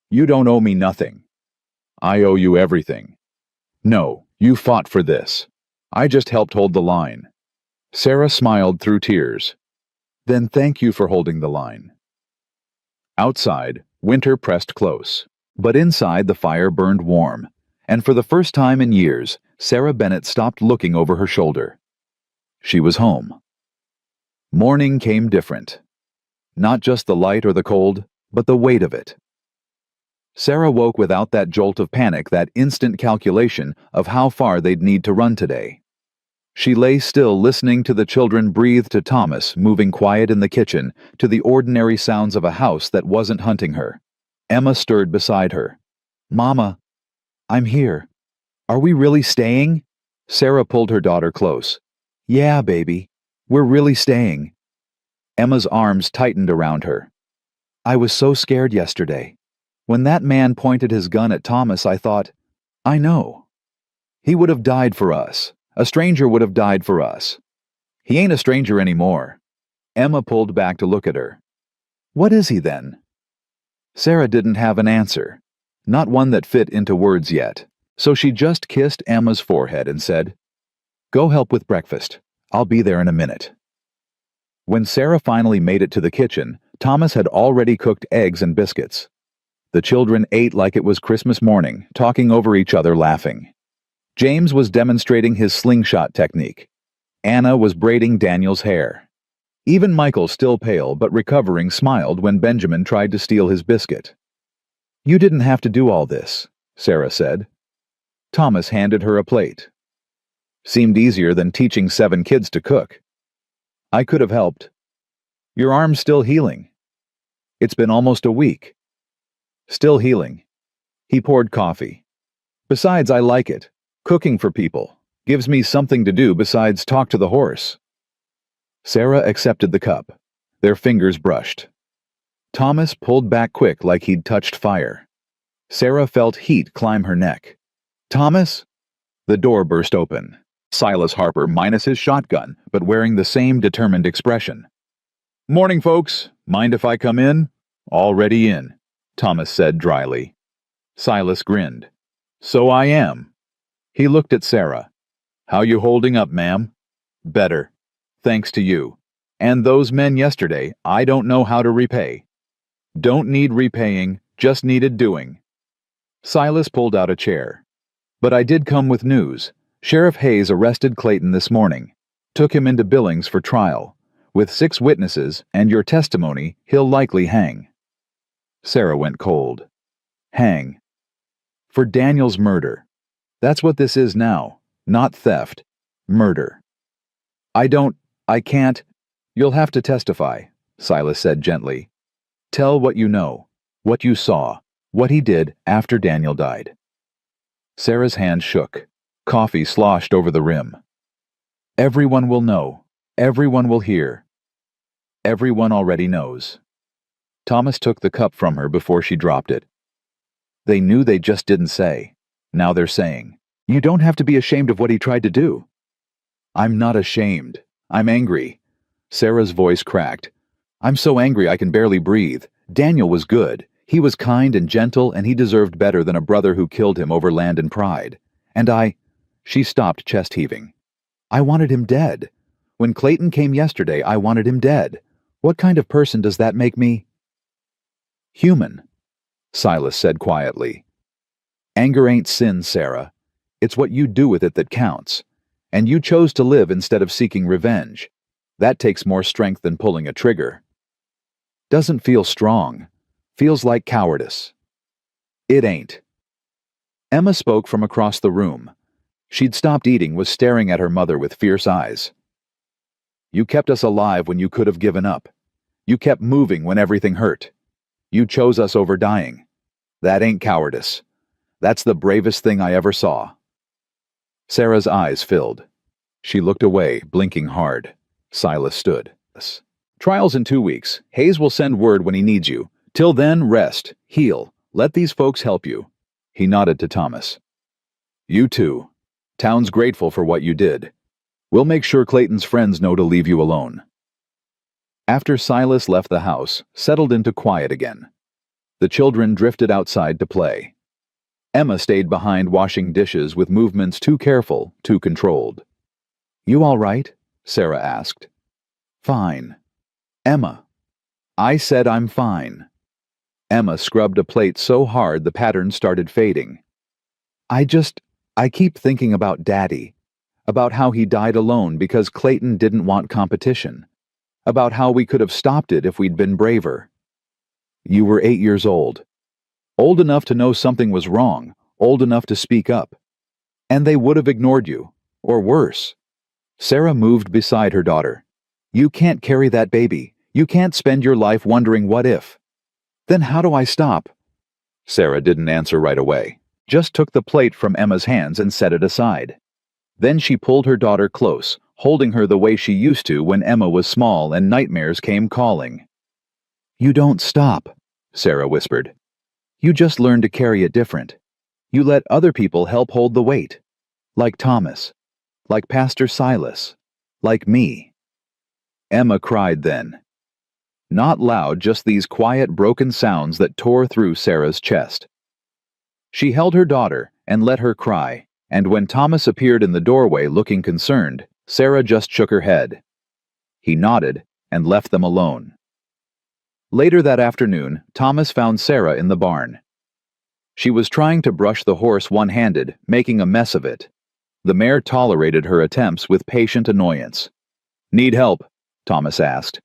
You don't owe me nothing. I owe you everything. No, you fought for this. I just helped hold the line. Sarah smiled through tears. Then thank you for holding the line. Outside, winter pressed close, but inside the fire burned warm, and for the first time in years, Sarah Bennett stopped looking over her shoulder. She was home. Morning came different. Not just the light or the cold, but the weight of it. Sarah woke without that jolt of panic, that instant calculation of how far they'd need to run today. She lay still, listening to the children breathe, to Thomas moving quiet in the kitchen, to the ordinary sounds of a house that wasn't hunting her. Emma stirred beside her. Mama, I'm here. Are we really staying? Sarah pulled her daughter close. Yeah, baby. We're really staying. Emma's arms tightened around her. I was so scared yesterday. When that man pointed his gun at Thomas, I thought, I know. He would have died for us. A stranger would have died for us. He ain't a stranger anymore. Emma pulled back to look at her. What is he then? Sarah didn't have an answer, not one that fit into words yet, so she just kissed Emma's forehead and said, Go help with breakfast. I'll be there in a minute. When Sarah finally made it to the kitchen, Thomas had already cooked eggs and biscuits. The children ate like it was Christmas morning, talking over each other, laughing. James was demonstrating his slingshot technique. Anna was braiding Daniel's hair. Even Michael, still pale but recovering, smiled when Benjamin tried to steal his biscuit. You didn't have to do all this, Sarah said. Thomas handed her a plate. Seemed easier than teaching 7 kids to cook. I could have helped. Your arm's still healing. It's been almost a week. Still healing. He poured coffee. Besides, I like it. Cooking for people. Gives me something to do besides talk to the horse. Sarah accepted the cup. Their fingers brushed. Thomas pulled back quick like he'd touched fire. Sarah felt heat climb her neck. Thomas? The door burst open. Silas Harper, minus his shotgun, but wearing the same determined expression. Morning, folks. Mind if I come in? Already in, Thomas said dryly. Silas grinned. So I am. He looked at Sarah. How you holding up, ma'am? Better. Thanks to you. And those men yesterday, I don't know how to repay. Don't need repaying, just needed doing. Silas pulled out a chair. But I did come with news. Sheriff Hayes arrested Clayton this morning. Took him into Billings for trial. With 6 witnesses and your testimony, he'll likely hang. Sarah went cold. Hang. For Daniel's murder. That's what this is now. Not theft. Murder. I can't. You'll have to testify, Silas said gently. Tell what you know, what you saw, what he did after Daniel died. Sarah's hand shook. Coffee sloshed over the rim. Everyone will know. Everyone will hear. Everyone already knows. Thomas took the cup from her before she dropped it. They knew, they just didn't say. Now they're saying, "You don't have to be ashamed of what he tried to do." "I'm not ashamed. I'm angry." Sarah's voice cracked. "I'm so angry I can barely breathe. Daniel was good. He was kind and gentle, and he deserved better than a brother who killed him over land and pride. And I—" She stopped, chest heaving. "I wanted him dead. When Clayton came yesterday, I wanted him dead. What kind of person does that make me?" "Human," Silas said quietly. "Anger ain't sin, Sarah. It's what you do with it that counts. And you chose to live instead of seeking revenge. That takes more strength than pulling a trigger." "Doesn't feel strong. Feels like cowardice." "It ain't." Emma spoke from across the room. She'd stopped eating, was staring at her mother with fierce eyes. "You kept us alive when you could have given up. You kept moving when everything hurt. You chose us over dying. That ain't cowardice. That's the bravest thing I ever saw." Sarah's eyes filled. She looked away, blinking hard. Silas stood. "Trial's in 2 weeks. Hayes will send word when he needs you. Till then, rest, heal, let these folks help you." He nodded to Thomas. "You too. Town's grateful for what you did. We'll make sure Clayton's friends know to leave you alone." After Silas left the house, settled into quiet again. The children drifted outside to play. Emma stayed behind washing dishes with movements too careful, too controlled. "You all right?" Sarah asked. "Fine." "Emma." "I said I'm fine." Emma scrubbed a plate so hard the pattern started fading. I keep thinking about Daddy, about how he died alone because Clayton didn't want competition, about how we could have stopped it if we'd been braver." "You were 8 years old. Old enough to know something was wrong, old enough to speak up. And they would have ignored you, or worse." Sarah moved beside her daughter. "You can't carry that baby. You can't spend your life wondering what if." "Then how do I stop?" Sarah didn't answer right away, just took the plate from Emma's hands and set it aside. Then she pulled her daughter close, holding her the way she used to when Emma was small and nightmares came calling. "You don't stop," Sarah whispered. "You just learn to carry it different. You let other people help hold the weight. Like Thomas. Like Pastor Silas. Like me." Emma cried then. Not loud, just these quiet, broken sounds that tore through Sarah's chest. She held her daughter and let her cry, and when Thomas appeared in the doorway looking concerned, Sarah just shook her head. He nodded and left them alone. Later that afternoon, Thomas found Sarah in the barn. She was trying to brush the horse one-handed, making a mess of it. The mare tolerated her attempts with patient annoyance. "Need help?" Thomas asked.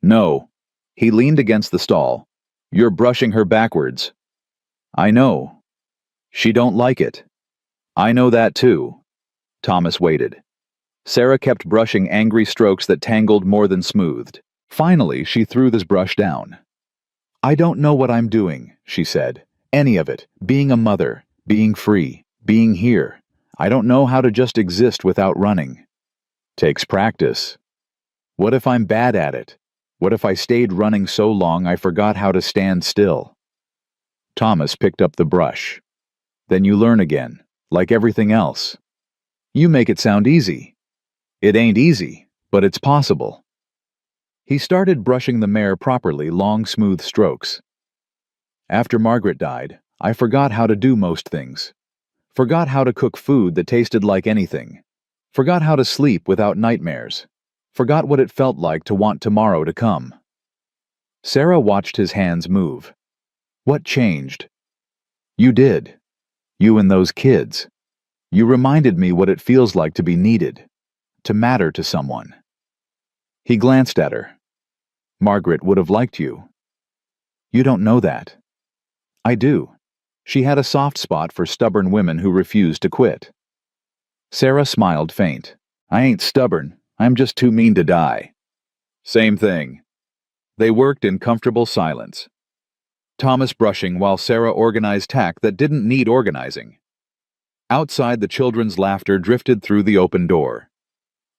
"No." He leaned against the stall. "You're brushing her backwards." "I know." "She don't like it." "I know that too." Thomas waited. Sarah kept brushing angry strokes that tangled more than smoothed. Finally, she threw this brush down. "I don't know what I'm doing," she said. "Any of it. Being a mother. Being free. Being here. I don't know how to just exist without running." "Takes practice." "What if I'm bad at it? What if I stayed running so long I forgot how to stand still?" Thomas picked up the brush. "Then you learn again, like everything else. You make it sound easy. It ain't easy, but it's possible." He started brushing the mare properly, long, smooth strokes. "After Margaret died, I forgot how to do most things. Forgot how to cook food that tasted like anything. Forgot how to sleep without nightmares. Forgot what it felt like to want tomorrow to come." Sarah watched his hands move. "What changed?" "You did. You and those kids. You reminded me what it feels like to be needed, to matter to someone." He glanced at her. "Margaret would have liked you." "You don't know that." "I do. She had a soft spot for stubborn women who refused to quit." Sarah smiled faint. "I ain't stubborn. I'm just too mean to die." "Same thing." They worked in comfortable silence. Thomas brushing while Sarah organized tack that didn't need organizing. Outside, the children's laughter drifted through the open door.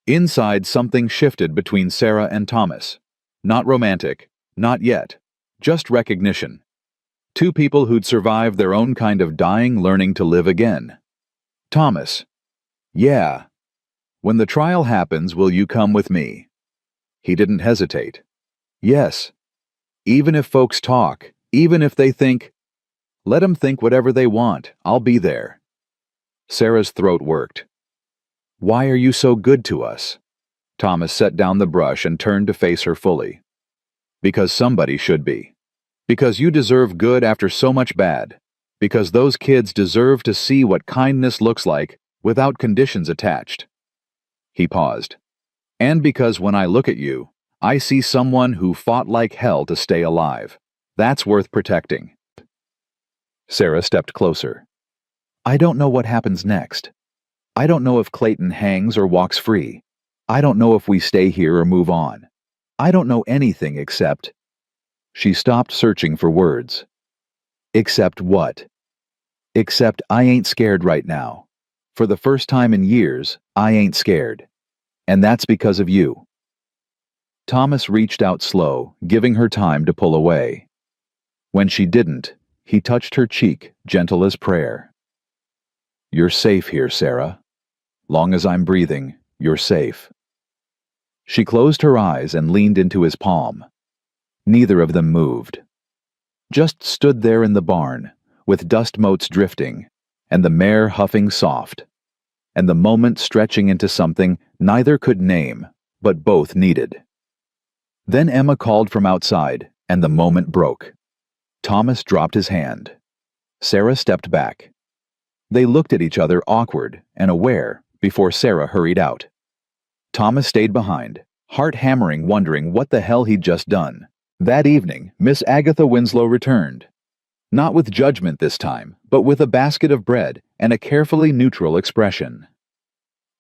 Inside, something shifted between Sarah and Thomas. Not romantic, not yet, just recognition. Two people who'd survived their own kind of dying, learning to live again. Thomas. Yeah. When the trial happens, will you come with me? He didn't hesitate. Yes. Even if folks talk, even if they think, let them think whatever they want, I'll be there. Sarah's throat worked. Why are you so good to us? Thomas set down the brush and turned to face her fully. Because somebody should be. Because you deserve good after so much bad. Because those kids deserve to see what kindness looks like without conditions attached. He paused. And because when I look at you, I see someone who fought like hell to stay alive. That's worth protecting. Sarah stepped closer. I don't know what happens next. I don't know if Clayton hangs or walks free. I don't know if we stay here or move on. I don't know anything except... She stopped searching for words. Except what? Except I ain't scared right now. For the first time in years, I ain't scared. And that's because of you. Thomas reached out slow, giving her time to pull away. When she didn't, he touched her cheek, gentle as prayer. You're safe here, Sarah. Long as I'm breathing, you're safe. She closed her eyes and leaned into his palm. Neither of them moved. Just stood there in the barn, with dust motes drifting, and the mare huffing soft, and the moment stretching into something neither could name, but both needed. Then Emma called from outside, and the moment broke. Thomas dropped his hand. Sarah stepped back. They looked at each other awkward and aware before Sarah hurried out. Thomas stayed behind, heart hammering, wondering what the hell he'd just done. That evening, Miss Agatha Winslow returned. Not with judgment this time, but with a basket of bread and a carefully neutral expression.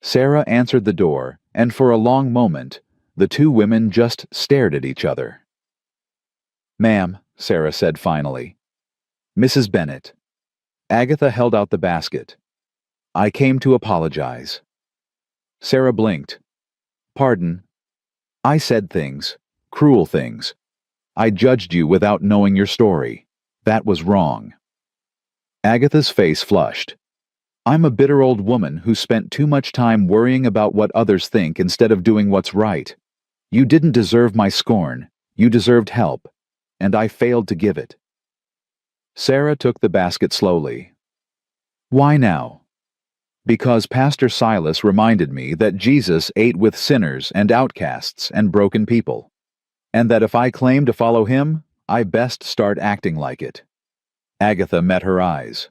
Sarah answered the door, and for a long moment, the two women just stared at each other. Ma'am, Sarah said finally. Mrs. Bennet. Agatha held out the basket. I came to apologize. Sarah blinked. Pardon. I said things, cruel things. I judged you without knowing your story. That was wrong. Agatha's face flushed. I'm a bitter old woman who spent too much time worrying about what others think instead of doing what's right. You didn't deserve my scorn. You deserved help, and I failed to give it. Sarah took the basket slowly. Why now? Because Pastor Silas reminded me that Jesus ate with sinners and outcasts and broken people, and that if I claim to follow him, I best start acting like it. Agatha met her eyes.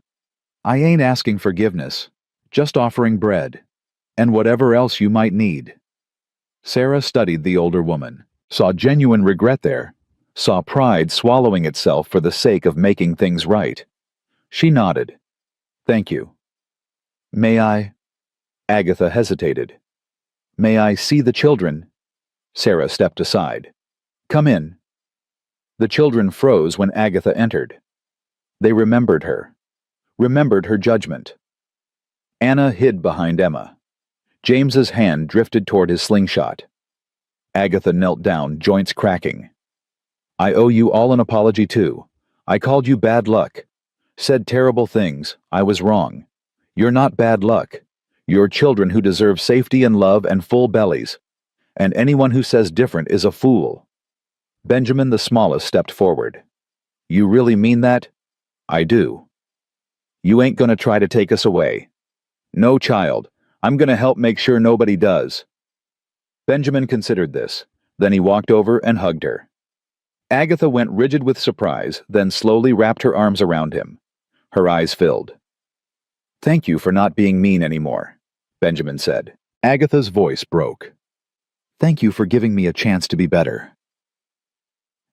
I ain't asking forgiveness, just offering bread, and whatever else you might need. Sarah studied the older woman, saw genuine regret there, saw pride swallowing itself for the sake of making things right. She nodded. Thank you. May I? Agatha hesitated. May I see the children? Sarah stepped aside. Come in. The children froze when Agatha entered. They remembered her judgment. Anna hid behind Emma. James's hand drifted toward his slingshot. Agatha knelt down, joints cracking. I owe you all an apology too. I called you bad luck. Said terrible things. I was wrong. You're not bad luck. You're children who deserve safety and love and full bellies. And anyone who says different is a fool. Benjamin, the smallest, stepped forward. You really mean that? I do. You ain't gonna try to take us away. No, child. I'm gonna help make sure nobody does. Benjamin considered this. Then he walked over and hugged her. Agatha went rigid with surprise, then slowly wrapped her arms around him. Her eyes filled. Thank you for not being mean anymore, Benjamin said. Agatha's voice broke. Thank you for giving me a chance to be better.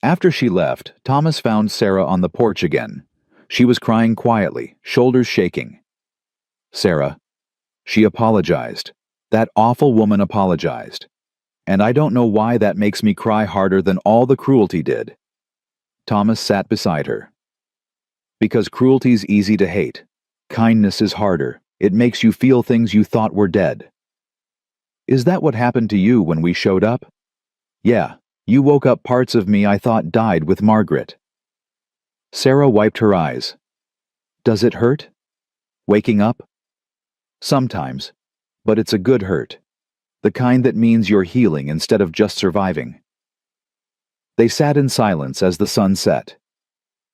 After she left, Thomas found Sarah on the porch again. She was crying quietly, shoulders shaking. Sarah. She apologized. That awful woman apologized. And I don't know why that makes me cry harder than all the cruelty did. Thomas sat beside her. Because cruelty's easy to hate. Kindness is harder. It makes you feel things you thought were dead. Is that what happened to you when we showed up? Yeah, you woke up parts of me I thought died with Margaret. Sarah wiped her eyes. Does it hurt? Waking up? Sometimes, but it's a good hurt. The kind that means you're healing instead of just surviving. They sat in silence as the sun set.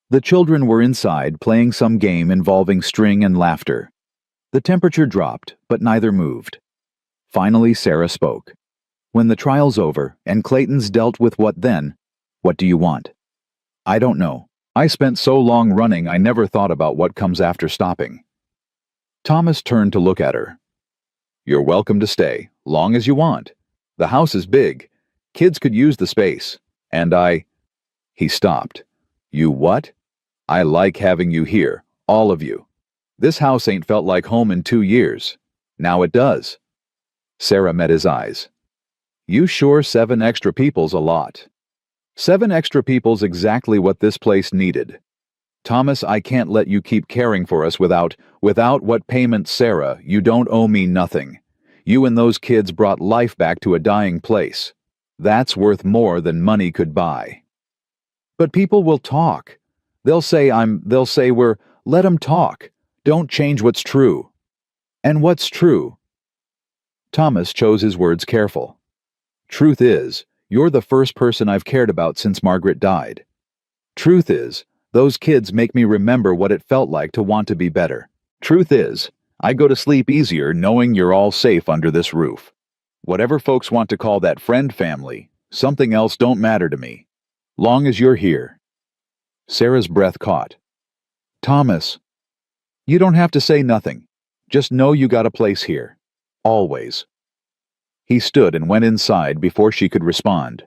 The children were inside playing some game involving string and laughter. The temperature dropped, but neither moved. Finally, Sarah spoke. When the trial's over and Clayton's dealt with what then? What do you want? I don't know. I spent so long running I never thought about what comes after stopping. Thomas turned to look at her. You're welcome to stay, long as you want. The house is big. Kids could use the space. And He stopped. You what? I like having you here, all of you. This house ain't felt like home in 2 years. Now it does. Sarah met his eyes. You sure 7 extra people's a lot. 7 extra people's exactly what this place needed. Thomas, I can't let you keep caring for us without what payment, Sarah. You don't owe me nothing. You and those kids brought life back to a dying place. That's worth more than money could buy. But people will talk. They'll say we're, let 'em talk. Don't change what's true. And what's true? Thomas chose his words careful. Truth is, you're the first person I've cared about since Margaret died. Truth is, those kids make me remember what it felt like to want to be better. Truth is, I go to sleep easier knowing you're all safe under this roof. Whatever folks want to call that friend family, something else don't matter to me. Long as you're here. Sarah's breath caught. Thomas, you don't have to say nothing. Just know you got a place here. Always. He stood and went inside before she could respond.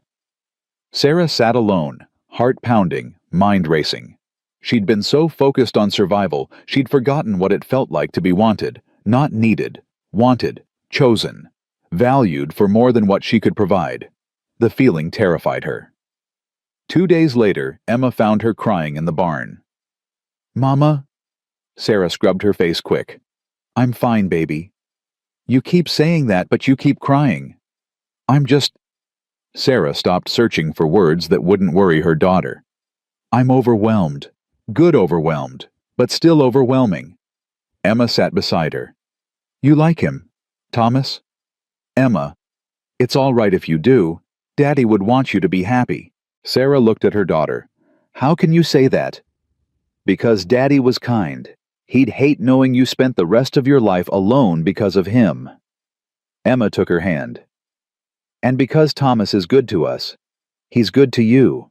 Sarah sat alone, heart pounding, mind racing. She'd been so focused on survival, she'd forgotten what it felt like to be wanted, not needed, wanted, chosen, valued for more than what she could provide. The feeling terrified her. 2 days later, Emma found her crying in the barn. Mama? Sarah scrubbed her face quick. I'm fine, baby. You keep saying that, but you keep crying. I'm just... Sarah stopped searching for words that wouldn't worry her daughter. I'm overwhelmed. Good overwhelmed, but still overwhelming. Emma sat beside her. You like him, Thomas? Emma, it's all right if you do. Daddy would want you to be happy. Sarah looked at her daughter. How can you say that? Because Daddy was kind. He'd hate knowing you spent the rest of your life alone because of him. Emma took her hand. And because Thomas is good to us, he's good to you.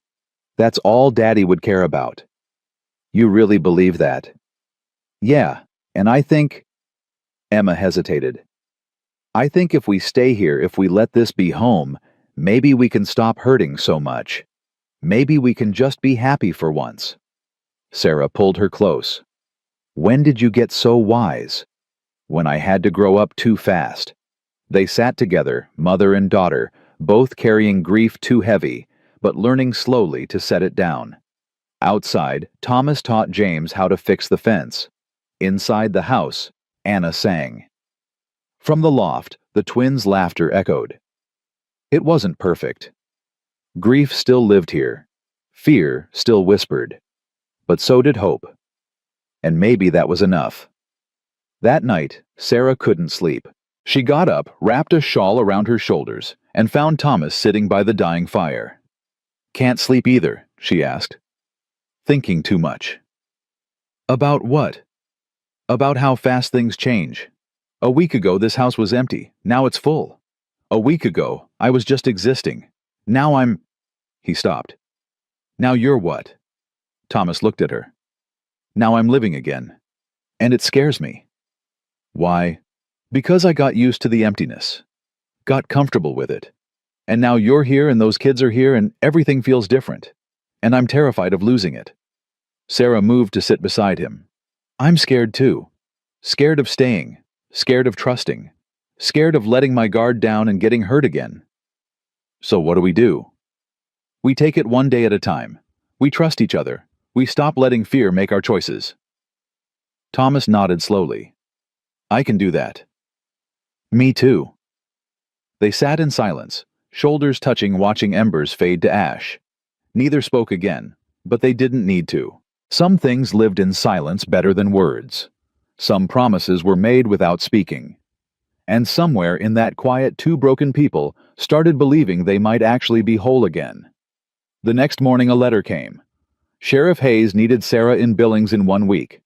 That's all Daddy would care about. You really believe that? Yeah, and I think... Emma hesitated. I think if we stay here, if we let this be home, maybe we can stop hurting so much. Maybe we can just be happy for once. Sarah pulled her close. When did you get so wise? When I had to grow up too fast. They sat together, mother and daughter, both carrying grief too heavy, but learning slowly to set it down. Outside, Thomas taught James how to fix the fence. Inside the house, Anna sang. From the loft, the twins' laughter echoed. It wasn't perfect. Grief still lived here. Fear still whispered. But so did hope. And maybe that was enough. That night, Sarah couldn't sleep. She got up, wrapped a shawl around her shoulders, and found Thomas sitting by the dying fire. Can't sleep either, she asked. Thinking too much. About what? About how fast things change. A week ago, this house was empty. Now it's full. A week ago, I was just existing. Now I'm... He stopped. Now you're what? Thomas looked at her. Now I'm living again. And it scares me. Why? Because I got used to the emptiness. Got comfortable with it. And now you're here and those kids are here and everything feels different. And I'm terrified of losing it. Sarah moved to sit beside him. I'm scared too. Scared of staying. Scared of trusting. Scared of letting my guard down and getting hurt again. So what do? We take it one day at a time. We trust each other. We stop letting fear make our choices. Thomas nodded slowly. I can do that. Me too. They sat in silence, shoulders touching, watching embers fade to ash. Neither spoke again, but they didn't need to. Some things lived in silence better than words. Some promises were made without speaking. And somewhere in that quiet, two broken people started believing they might actually be whole again. The next morning a letter came. Sheriff Hayes needed Sarah in Billings in 1 week.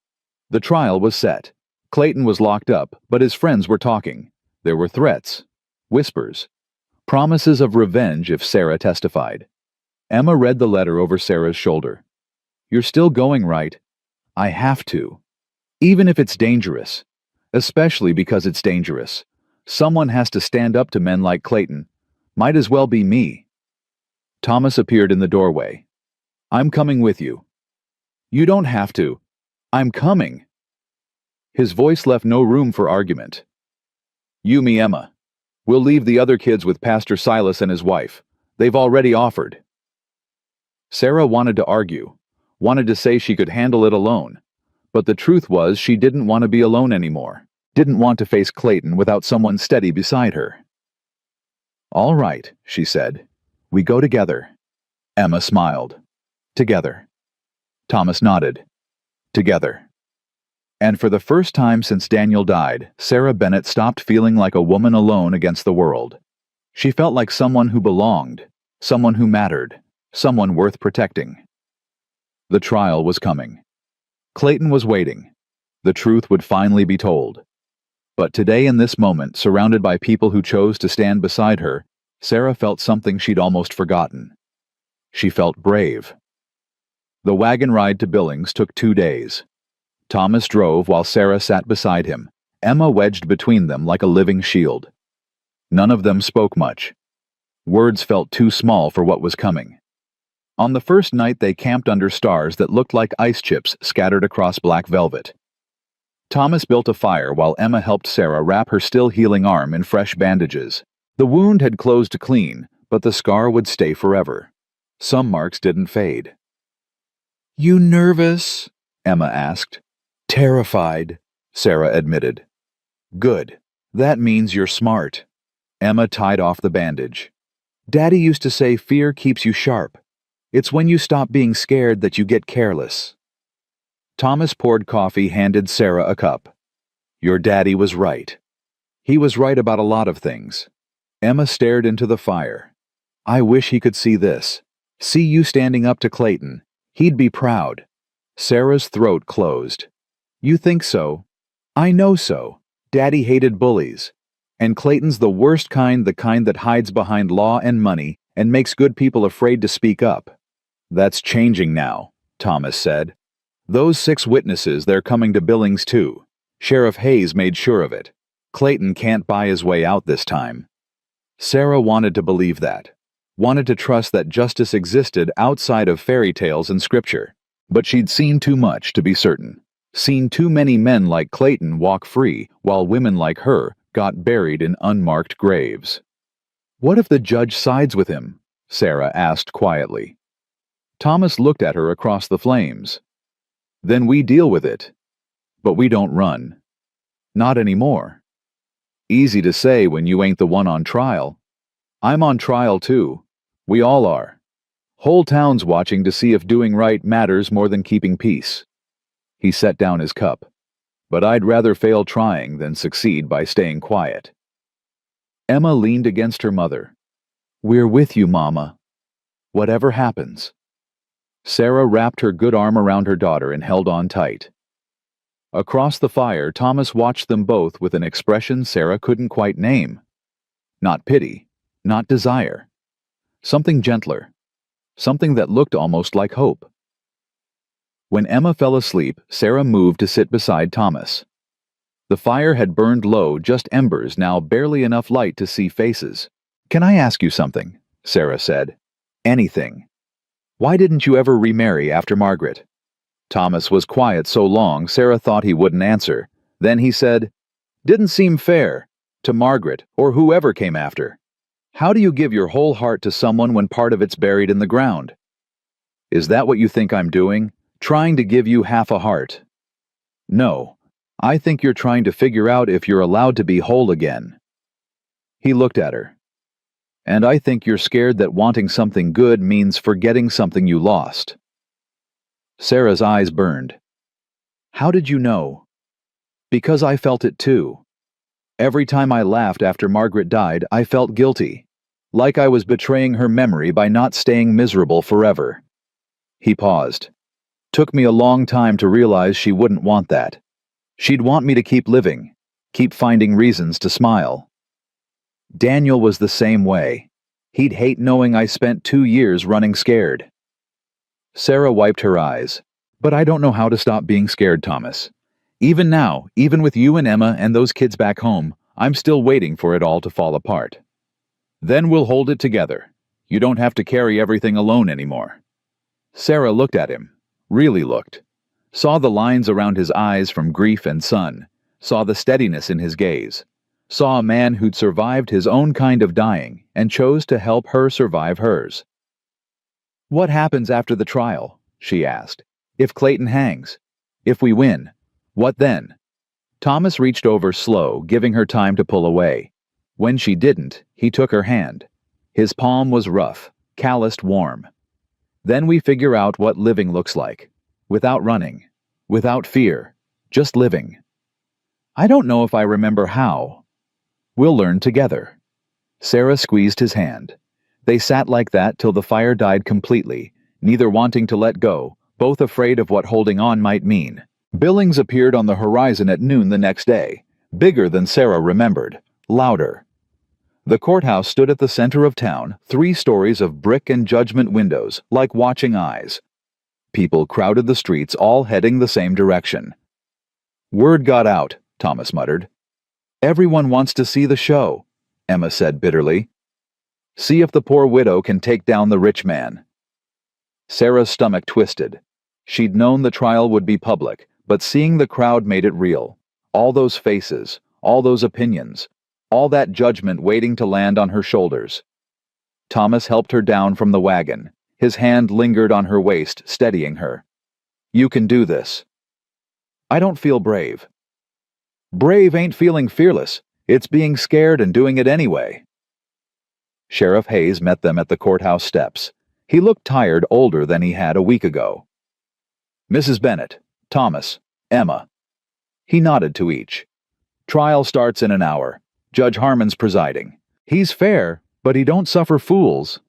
The trial was set. Clayton was locked up, but his friends were talking. There were threats, whispers, promises of revenge if Sarah testified. Emma read the letter over Sarah's shoulder. "You're still going, right? I have to. Even if it's dangerous. Especially because it's dangerous. Someone has to stand up to men like Clayton. Might as well be me." Thomas appeared in the doorway. "I'm coming with you." "You don't have to. I'm coming." His voice left no room for argument. "You, me, Emma. We'll leave the other kids with Pastor Silas and his wife. They've already offered." Sarah wanted to argue, wanted to say she could handle it alone. But the truth was she didn't want to be alone anymore, didn't want to face Clayton without someone steady beside her. "All right," she said. "We go together." Emma smiled. "Together." Thomas nodded. "Together." And for the first time since Daniel died, Sarah Bennett stopped feeling like a woman alone against the world. She felt like someone who belonged, someone who mattered, someone worth protecting. The trial was coming. Clayton was waiting. The truth would finally be told. But today, in this moment, surrounded by people who chose to stand beside her, Sarah felt something she'd almost forgotten. She felt brave. The wagon ride to Billings took 2 days. Thomas drove while Sarah sat beside him, Emma wedged between them like a living shield. None of them spoke much. Words felt too small for what was coming. On the first night they camped under stars that looked like ice chips scattered across black velvet. Thomas built a fire while Emma helped Sarah wrap her still healing arm in fresh bandages. The wound had closed clean, but the scar would stay forever. Some marks didn't fade. "You nervous?" Emma asked. "Terrified," Sarah admitted. "Good. That means you're smart." Emma tied off the bandage. "Daddy used to say fear keeps you sharp. It's when you stop being scared that you get careless." Thomas poured coffee, handed Sarah a cup. "Your daddy was right." He was right about a lot of things. Emma stared into the fire. "I wish he could see this. See you standing up to Clayton. He'd be proud." Sarah's throat closed. "You think so? I know so. Daddy hated bullies. And Clayton's the worst kind, the kind that hides behind law and money and makes good people afraid to speak up." "That's changing now," Thomas said. "Those 6 witnesses, they're coming to Billings too. Sheriff Hayes made sure of it. Clayton can't buy his way out this time." Sarah wanted to believe that, wanted to trust that justice existed outside of fairy tales and scripture. But she'd seen too much to be certain. Seen too many men like Clayton walk free while women like her got buried in unmarked graves. "What if the judge sides with him?" Sarah asked quietly. Thomas looked at her across the flames. "Then we deal with it. But we don't run. Not anymore. Easy to say when you ain't the one on trial. I'm on trial too. We all are. Whole town's watching to see if doing right matters more than keeping peace." He set down his cup. "But I'd rather fail trying than succeed by staying quiet." Emma leaned against her mother. "We're with you, Mama. Whatever happens." Sarah wrapped her good arm around her daughter and held on tight. Across the fire, Thomas watched them both with an expression Sarah couldn't quite name. Not pity, not desire. Something gentler. Something that looked almost like hope. When Emma fell asleep, Sarah moved to sit beside Thomas. The fire had burned low, just embers, now barely enough light to see faces. "Can I ask you something?" Sarah said. "Anything. Why didn't you ever remarry after Margaret?" Thomas was quiet so long Sarah thought he wouldn't answer. Then he said, "Didn't seem fair. To Margaret, or whoever came after. How do you give your whole heart to someone when part of it's buried in the ground? Is that what you think I'm doing? Trying to give you half a heart? No. I think you're trying to figure out if you're allowed to be whole again." He looked at her. "And I think you're scared that wanting something good means forgetting something you lost." Sarah's eyes burned. How did you know? Because I felt it too. Every time I laughed after Margaret died, I felt guilty. Like I was betraying her memory by not staying miserable forever. He paused. Took me a long time to realize she wouldn't want that. She'd want me to keep living, keep finding reasons to smile. Daniel was the same way. He'd hate knowing I spent 2 years running scared. Sarah wiped her eyes. But I don't know how to stop being scared, Thomas. Even now, even with you and Emma and those kids back home, I'm still waiting for it all to fall apart. Then we'll hold it together. You don't have to carry everything alone anymore. Sarah looked at him, really looked. Saw the lines around his eyes from grief and sun, saw the steadiness in his gaze. Saw a man who'd survived his own kind of dying and chose to help her survive hers. What happens after the trial? She asked. If Clayton hangs? If we win? What then? Thomas reached over slow, giving her time to pull away. When she didn't, he took her hand. His palm was rough, calloused warm. Then we figure out what living looks like. Without running. Without fear. Just living. I don't know if I remember how. We'll learn together. Sarah squeezed his hand. They sat like that till the fire died completely, neither wanting to let go, both afraid of what holding on might mean. Billings appeared on the horizon at noon the next day, bigger than Sarah remembered, louder. The courthouse stood at the center of town, 3 stories of brick and judgment windows, like watching eyes. People crowded the streets, all heading the same direction. Word got out, Thomas muttered. Everyone wants to see the show, Emma said bitterly. See if the poor widow can take down the rich man. Sarah's stomach twisted. She'd known the trial would be public, but seeing the crowd made it real. All those faces, all those opinions, all that judgment waiting to land on her shoulders. Thomas helped her down from the wagon. His hand lingered on her waist, steadying her. You can do this. I don't feel brave. Brave ain't feeling fearless. It's being scared and doing it anyway. Sheriff Hayes met them at the courthouse steps. He looked tired, older than he had a week ago. Mrs. Bennett, Thomas, Emma. He nodded to each. Trial starts in an hour. Judge Harmon's presiding. He's fair, but he don't suffer fools.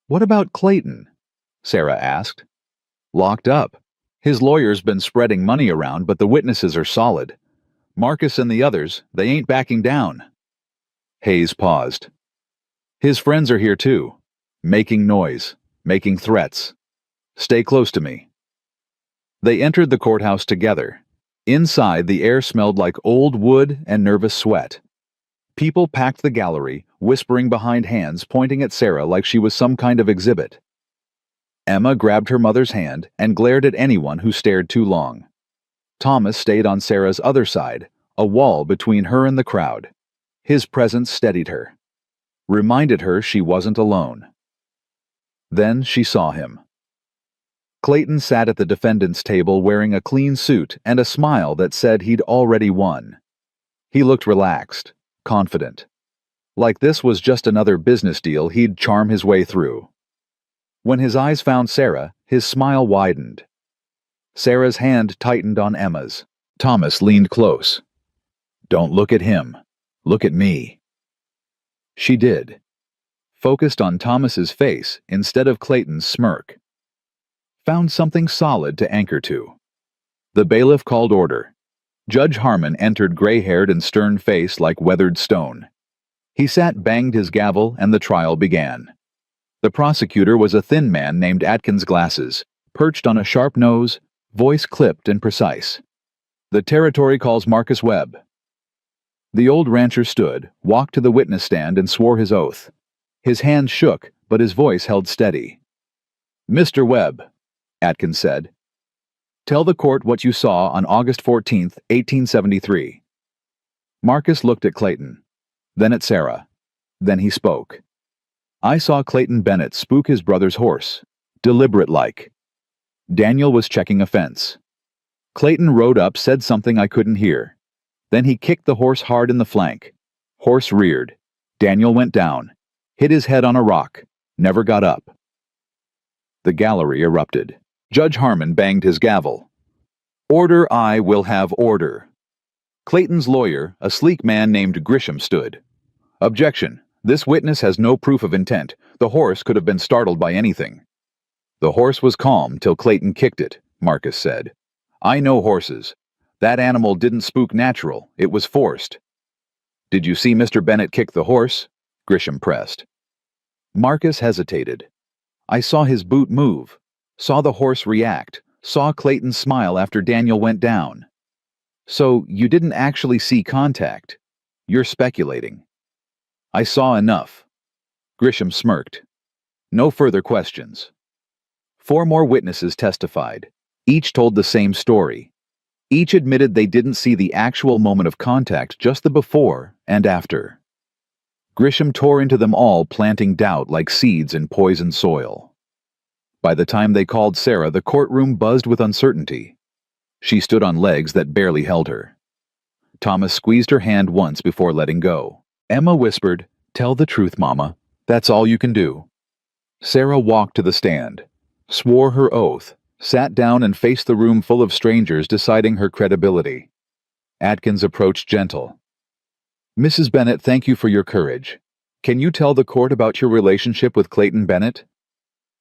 What about Clayton? Sarah asked. Locked up. His lawyer's been spreading money around, but the witnesses are solid. Marcus and the others, they ain't backing down. Hayes paused. His friends are here too. Making noise, making threats. Stay close to me. They entered the courthouse together. Inside, the air smelled like old wood and nervous sweat. People packed the gallery, whispering behind hands, pointing at Sarah like she was some kind of exhibit. Emma grabbed her mother's hand and glared at anyone who stared too long. Thomas stayed on Sarah's other side, a wall between her and the crowd. His presence steadied her, reminded her she wasn't alone. Then she saw him. Clayton sat at the defendant's table wearing a clean suit and a smile that said he'd already won. He looked relaxed, confident. Like this was just another business deal he'd charm his way through. When his eyes found Sarah, his smile widened. Sarah's hand tightened on Emma's. Thomas leaned close. Don't look at him. Look at me. She did. Focused on Thomas's face instead of Clayton's smirk. Found something solid to anchor to. The bailiff called order. Judge Harmon entered gray-haired and stern-faced like weathered stone. He sat, banged his gavel, and the trial began. The prosecutor was a thin man named Atkins Glasses, perched on a sharp nose, voice clipped and precise. The territory calls Marcus Webb. The old rancher stood, walked to the witness stand, and swore his oath. His hands shook, but his voice held steady. Mr. Webb, Atkins said, tell the court what you saw on August 14th, 1873. Marcus looked at Clayton, then at Sarah. Then he spoke. I saw Clayton Bennett spook his brother's horse, deliberate-like. Daniel was checking a fence. Clayton rode up, said something I couldn't hear. Then he kicked the horse hard in the flank. Horse reared. Daniel went down, hit his head on a rock, never got up. The gallery erupted. Judge Harmon banged his gavel. Order, I will have order. Clayton's lawyer, a sleek man named Grisham, stood. Objection. This witness has no proof of intent. The horse could have been startled by anything. The horse was calm till Clayton kicked it, Marcus said. I know horses. That animal didn't spook natural. It was forced. Did you see Mr. Bennett kick the horse? Grisham pressed. Marcus hesitated. I saw his boot move, saw the horse react, saw Clayton smile after Daniel went down. So you didn't actually see contact. You're speculating. I saw enough. Grisham smirked. No further questions. 4 more witnesses testified. Each told the same story. Each admitted they didn't see the actual moment of contact, just the before and after. Grisham tore into them all, planting doubt like seeds in poisoned soil. By the time they called Sarah, the courtroom buzzed with uncertainty. She stood on legs that barely held her. Thomas squeezed her hand once before letting go. Emma whispered, "Tell the truth, Mama. That's all you can do." Sarah walked to the stand, swore her oath, sat down and faced the room full of strangers, deciding her credibility. Atkins approached gentle. Mrs. Bennett, thank you for your courage. Can you tell the court about your relationship with Clayton Bennett?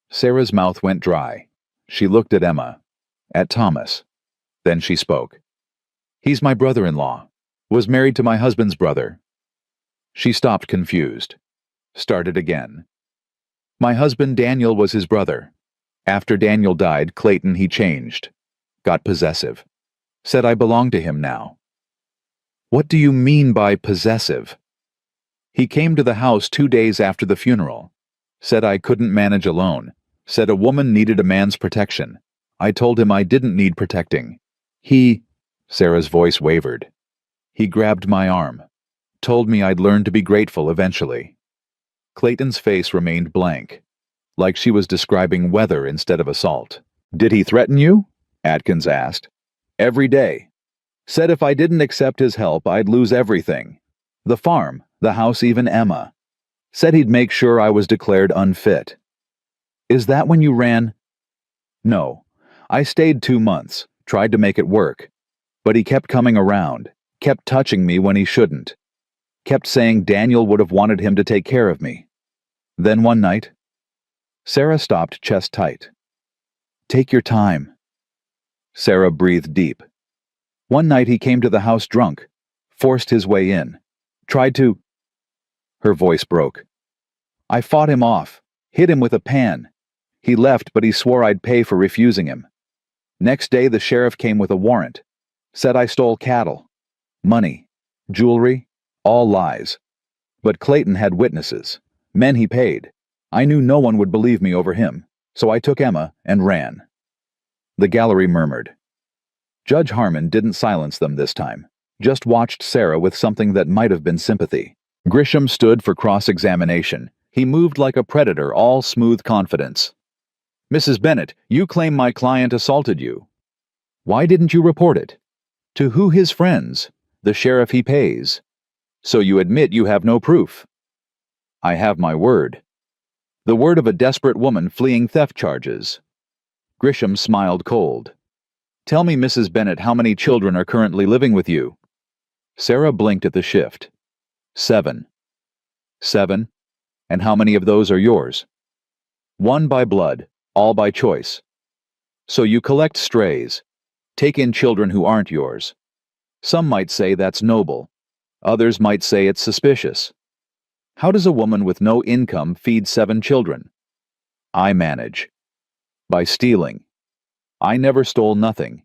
Sarah's mouth went dry. She looked at Emma, at Thomas. Then she spoke. He's my brother-in-law. Was married to my husband's brother. She stopped, confused. Started again. My husband Daniel was his brother. After Daniel died, Clayton, he changed. Got possessive. Said I belong to him now. What do you mean by possessive? He came to the house 2 days after the funeral. Said I couldn't manage alone. Said a woman needed a man's protection. I told him I didn't need protecting. Sarah's voice wavered. He grabbed my arm. Told me I'd learn to be grateful eventually. Clayton's face remained blank, like she was describing weather instead of assault. Did he threaten you? Atkins asked. Every day. Said if I didn't accept his help, I'd lose everything. The farm, the house, even Emma. Said he'd make sure I was declared unfit. Is that when you ran? No. I stayed 2 months, tried to make it work. But he kept coming around, kept touching me when he shouldn't. Kept saying Daniel would have wanted him to take care of me. Then one night, Sarah stopped, chest tight. Take your time. Sarah breathed deep. One night he came to the house drunk, forced his way in, tried to... Her voice broke. I fought him off, hit him with a pan. He left, but he swore I'd pay for refusing him. Next day the sheriff came with a warrant. Said I stole cattle, money, jewelry, all lies. But Clayton had witnesses, men he paid. I knew no one would believe me over him, so I took Emma and ran. The gallery murmured. Judge Harmon didn't silence them this time, just watched Sarah with something that might have been sympathy. Grisham stood for cross-examination. He moved like a predator, all smooth confidence. Mrs. Bennett, you claim my client assaulted you. Why didn't you report it? To who? His friends, the sheriff he pays. So you admit you have no proof. I have my word. The word of a desperate woman fleeing theft charges. Grisham smiled cold. Tell me, Mrs. Bennett, how many children are currently living with you? Sarah blinked at the shift. 7. 7? And how many of those are yours? 1 by blood, all by choice. So you collect strays, take in children who aren't yours. Some might say that's noble. Others might say it's suspicious. How does a woman with no income feed 7 children? I manage. By stealing. I never stole nothing.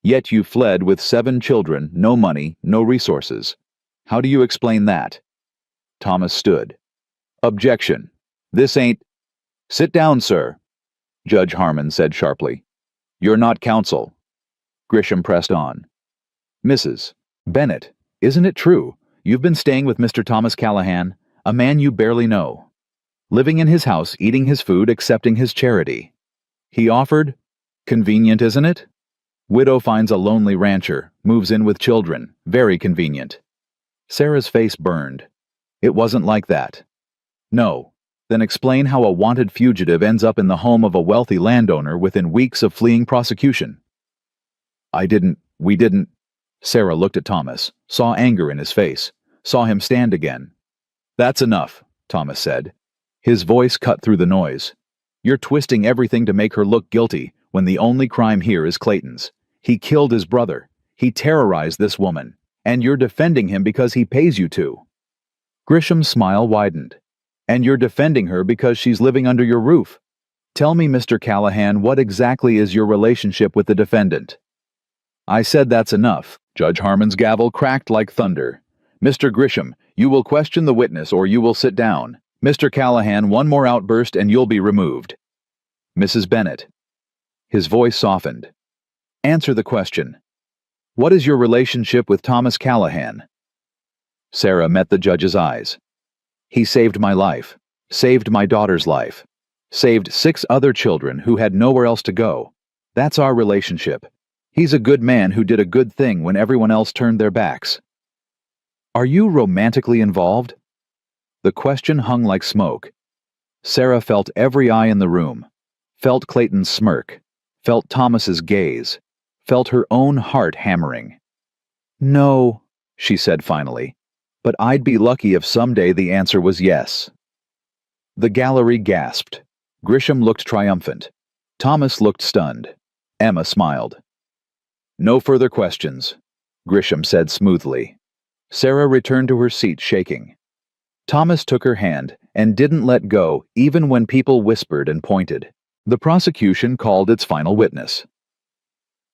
Yet you fled with 7 children, no money, no resources. How do you explain that? Thomas stood. Objection. This ain't... Sit down, sir, Judge Harmon said sharply. You're not counsel. Grisham pressed on. Mrs. Bennett, isn't it true? You've been staying with Mr. Thomas Callahan, a man you barely know. Living in his house, eating his food, accepting his charity. He offered... Convenient, isn't it? Widow finds a lonely rancher, moves in with children. Very convenient. Sarah's face burned. It wasn't like that. No, Then explain how a wanted fugitive ends up in the home of a wealthy landowner within weeks of fleeing prosecution. We didn't. Sarah looked at Thomas, saw anger in his face, saw him stand again. That's enough, Thomas said. His voice cut through the noise. You're twisting everything to make her look guilty when the only crime here is Clayton's. He killed his brother. He terrorized this woman. And you're defending him because he pays you to. Grisham's smile widened. And you're defending her because she's living under your roof. Tell me, Mr. Callahan, what exactly is your relationship with the defendant? I said that's enough. Judge Harmon's gavel cracked like thunder. Mr. Grisham, you will question the witness or you will sit down. Mr. Callahan, one more outburst and you'll be removed. Mrs. Bennett. His voice softened. Answer the question. What is your relationship with Thomas Callahan? Sarah met the judge's eyes. He saved my life, saved my daughter's life, saved 6 other children who had nowhere else to go. That's our relationship. He's a good man who did a good thing when everyone else turned their backs. Are you romantically involved? The question hung like smoke. Sarah felt every eye in the room, felt Clayton's smirk, felt Thomas's gaze, felt her own heart hammering. No, she said finally, but I'd be lucky if someday the answer was yes. The gallery gasped. Grisham looked triumphant. Thomas looked stunned. Emma smiled. No further questions, Grisham said smoothly. Sarah returned to her seat shaking. Thomas took her hand and didn't let go even when people whispered and pointed. The prosecution called its final witness.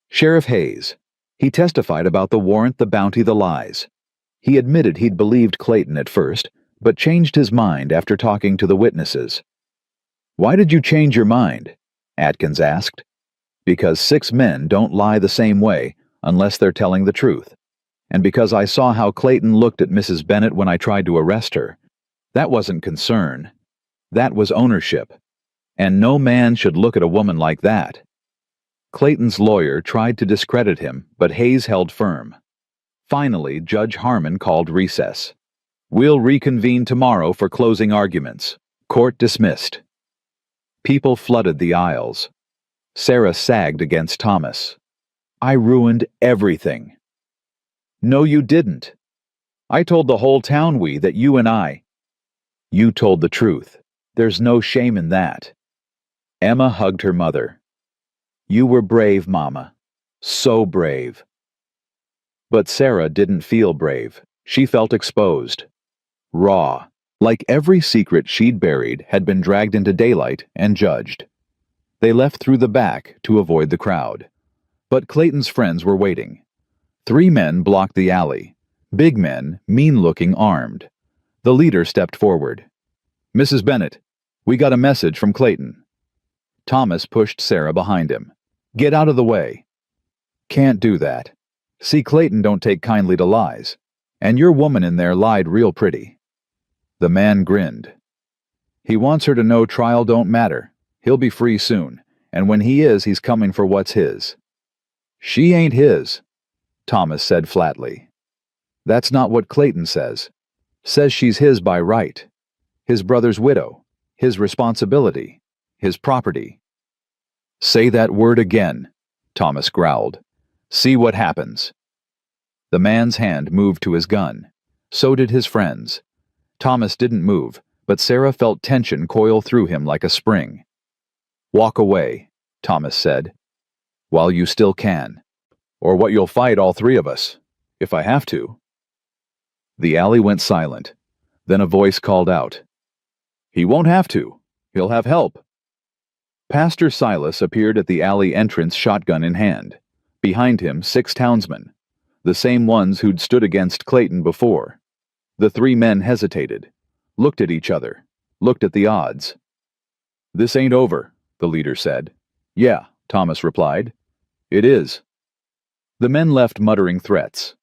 Sheriff Hayes. He testified about the warrant, the bounty, the lies. He admitted he'd believed Clayton at first, but changed his mind after talking to the witnesses. Why did you change your mind? Atkins asked. Because 6 men don't lie the same way unless they're telling the truth. And because I saw how Clayton looked at Mrs. Bennett when I tried to arrest her. That wasn't concern. That was ownership. And no man should look at a woman like that. Clayton's lawyer tried to discredit him, but Hayes held firm. Finally, Judge Harmon called recess. We'll reconvene tomorrow for closing arguments. Court dismissed. People flooded the aisles. Sarah sagged against Thomas. I ruined everything. No, you didn't. I told the whole town that you and I. You told the truth. There's no shame in that. Emma hugged her mother. You were brave, Mama. So brave. But Sarah didn't feel brave. She felt exposed. Raw. Like every secret she'd buried had been dragged into daylight and judged. They left through the back to avoid the crowd. But Clayton's friends were waiting. 3 men blocked the alley. Big men, mean-looking, armed. The leader stepped forward. Mrs. Bennett, we got a message from Clayton. Thomas pushed Sarah behind him. Get out of the way. Can't do that. See, Clayton don't take kindly to lies. And your woman in there lied real pretty. The man grinned. He wants her to know trial don't matter. He'll be free soon, and when he is, he's coming for what's his. She ain't his, Thomas said flatly. That's not what Clayton says. Says she's his by right. His brother's widow. His responsibility. His property. Say that word again, Thomas growled. See what happens. The man's hand moved to his gun. So did his friends. Thomas didn't move, but Sarah felt tension coil through him like a spring. Walk away, Thomas said, while you still can. Or what you'll fight all 3 of us, if I have to. The alley went silent. Then a voice called out. He won't have to. He'll have help. Pastor Silas appeared at the alley entrance, shotgun in hand. Behind him, 6 townsmen, the same ones who'd stood against Clayton before. The 3 men hesitated, looked at each other, looked at the odds. This ain't over, the leader said. Yeah, Thomas replied. It is. The men left muttering threats.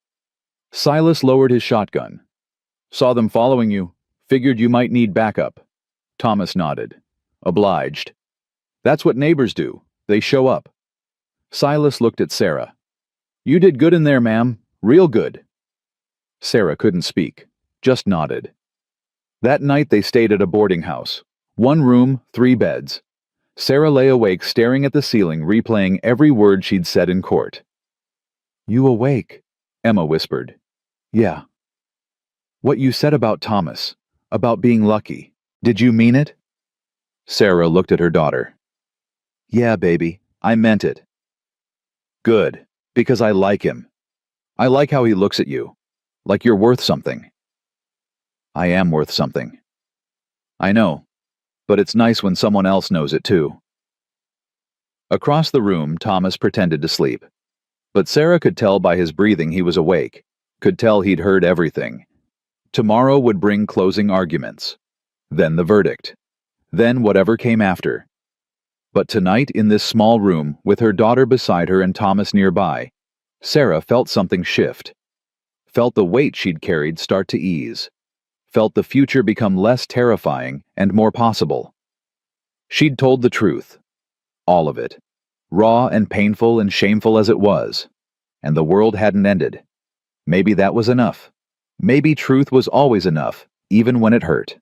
Silas lowered his shotgun. Saw them following you. Figured you might need backup. Thomas nodded. Obliged. That's what neighbors do. They show up. Silas looked at Sarah. You did good in there, ma'am. Real good. Sarah couldn't speak, just nodded. That night they stayed at a boarding house. 1 room, 3 beds. Sarah lay awake staring at the ceiling, replaying every word she'd said in court. "You awake?" Emma whispered. "Yeah." "What you said about Thomas, about being lucky, did you mean it?" Sarah looked at her daughter. "Yeah, baby, I meant it." "Good, because I like him. I like how he looks at you, like you're worth something." "I am worth something." "I know, but it's nice when someone else knows it too." Across the room, Thomas pretended to sleep. But Sarah could tell by his breathing he was awake, could tell he'd heard everything. Tomorrow would bring closing arguments. Then the verdict. Then whatever came after. But tonight, in this small room, with her daughter beside her and Thomas nearby, Sarah felt something shift. Felt the weight she'd carried start to ease. Felt the future become less terrifying and more possible. She'd told the truth. All of it. Raw and painful and shameful as it was. And the world hadn't ended. Maybe that was enough. Maybe truth was always enough, even when it hurt.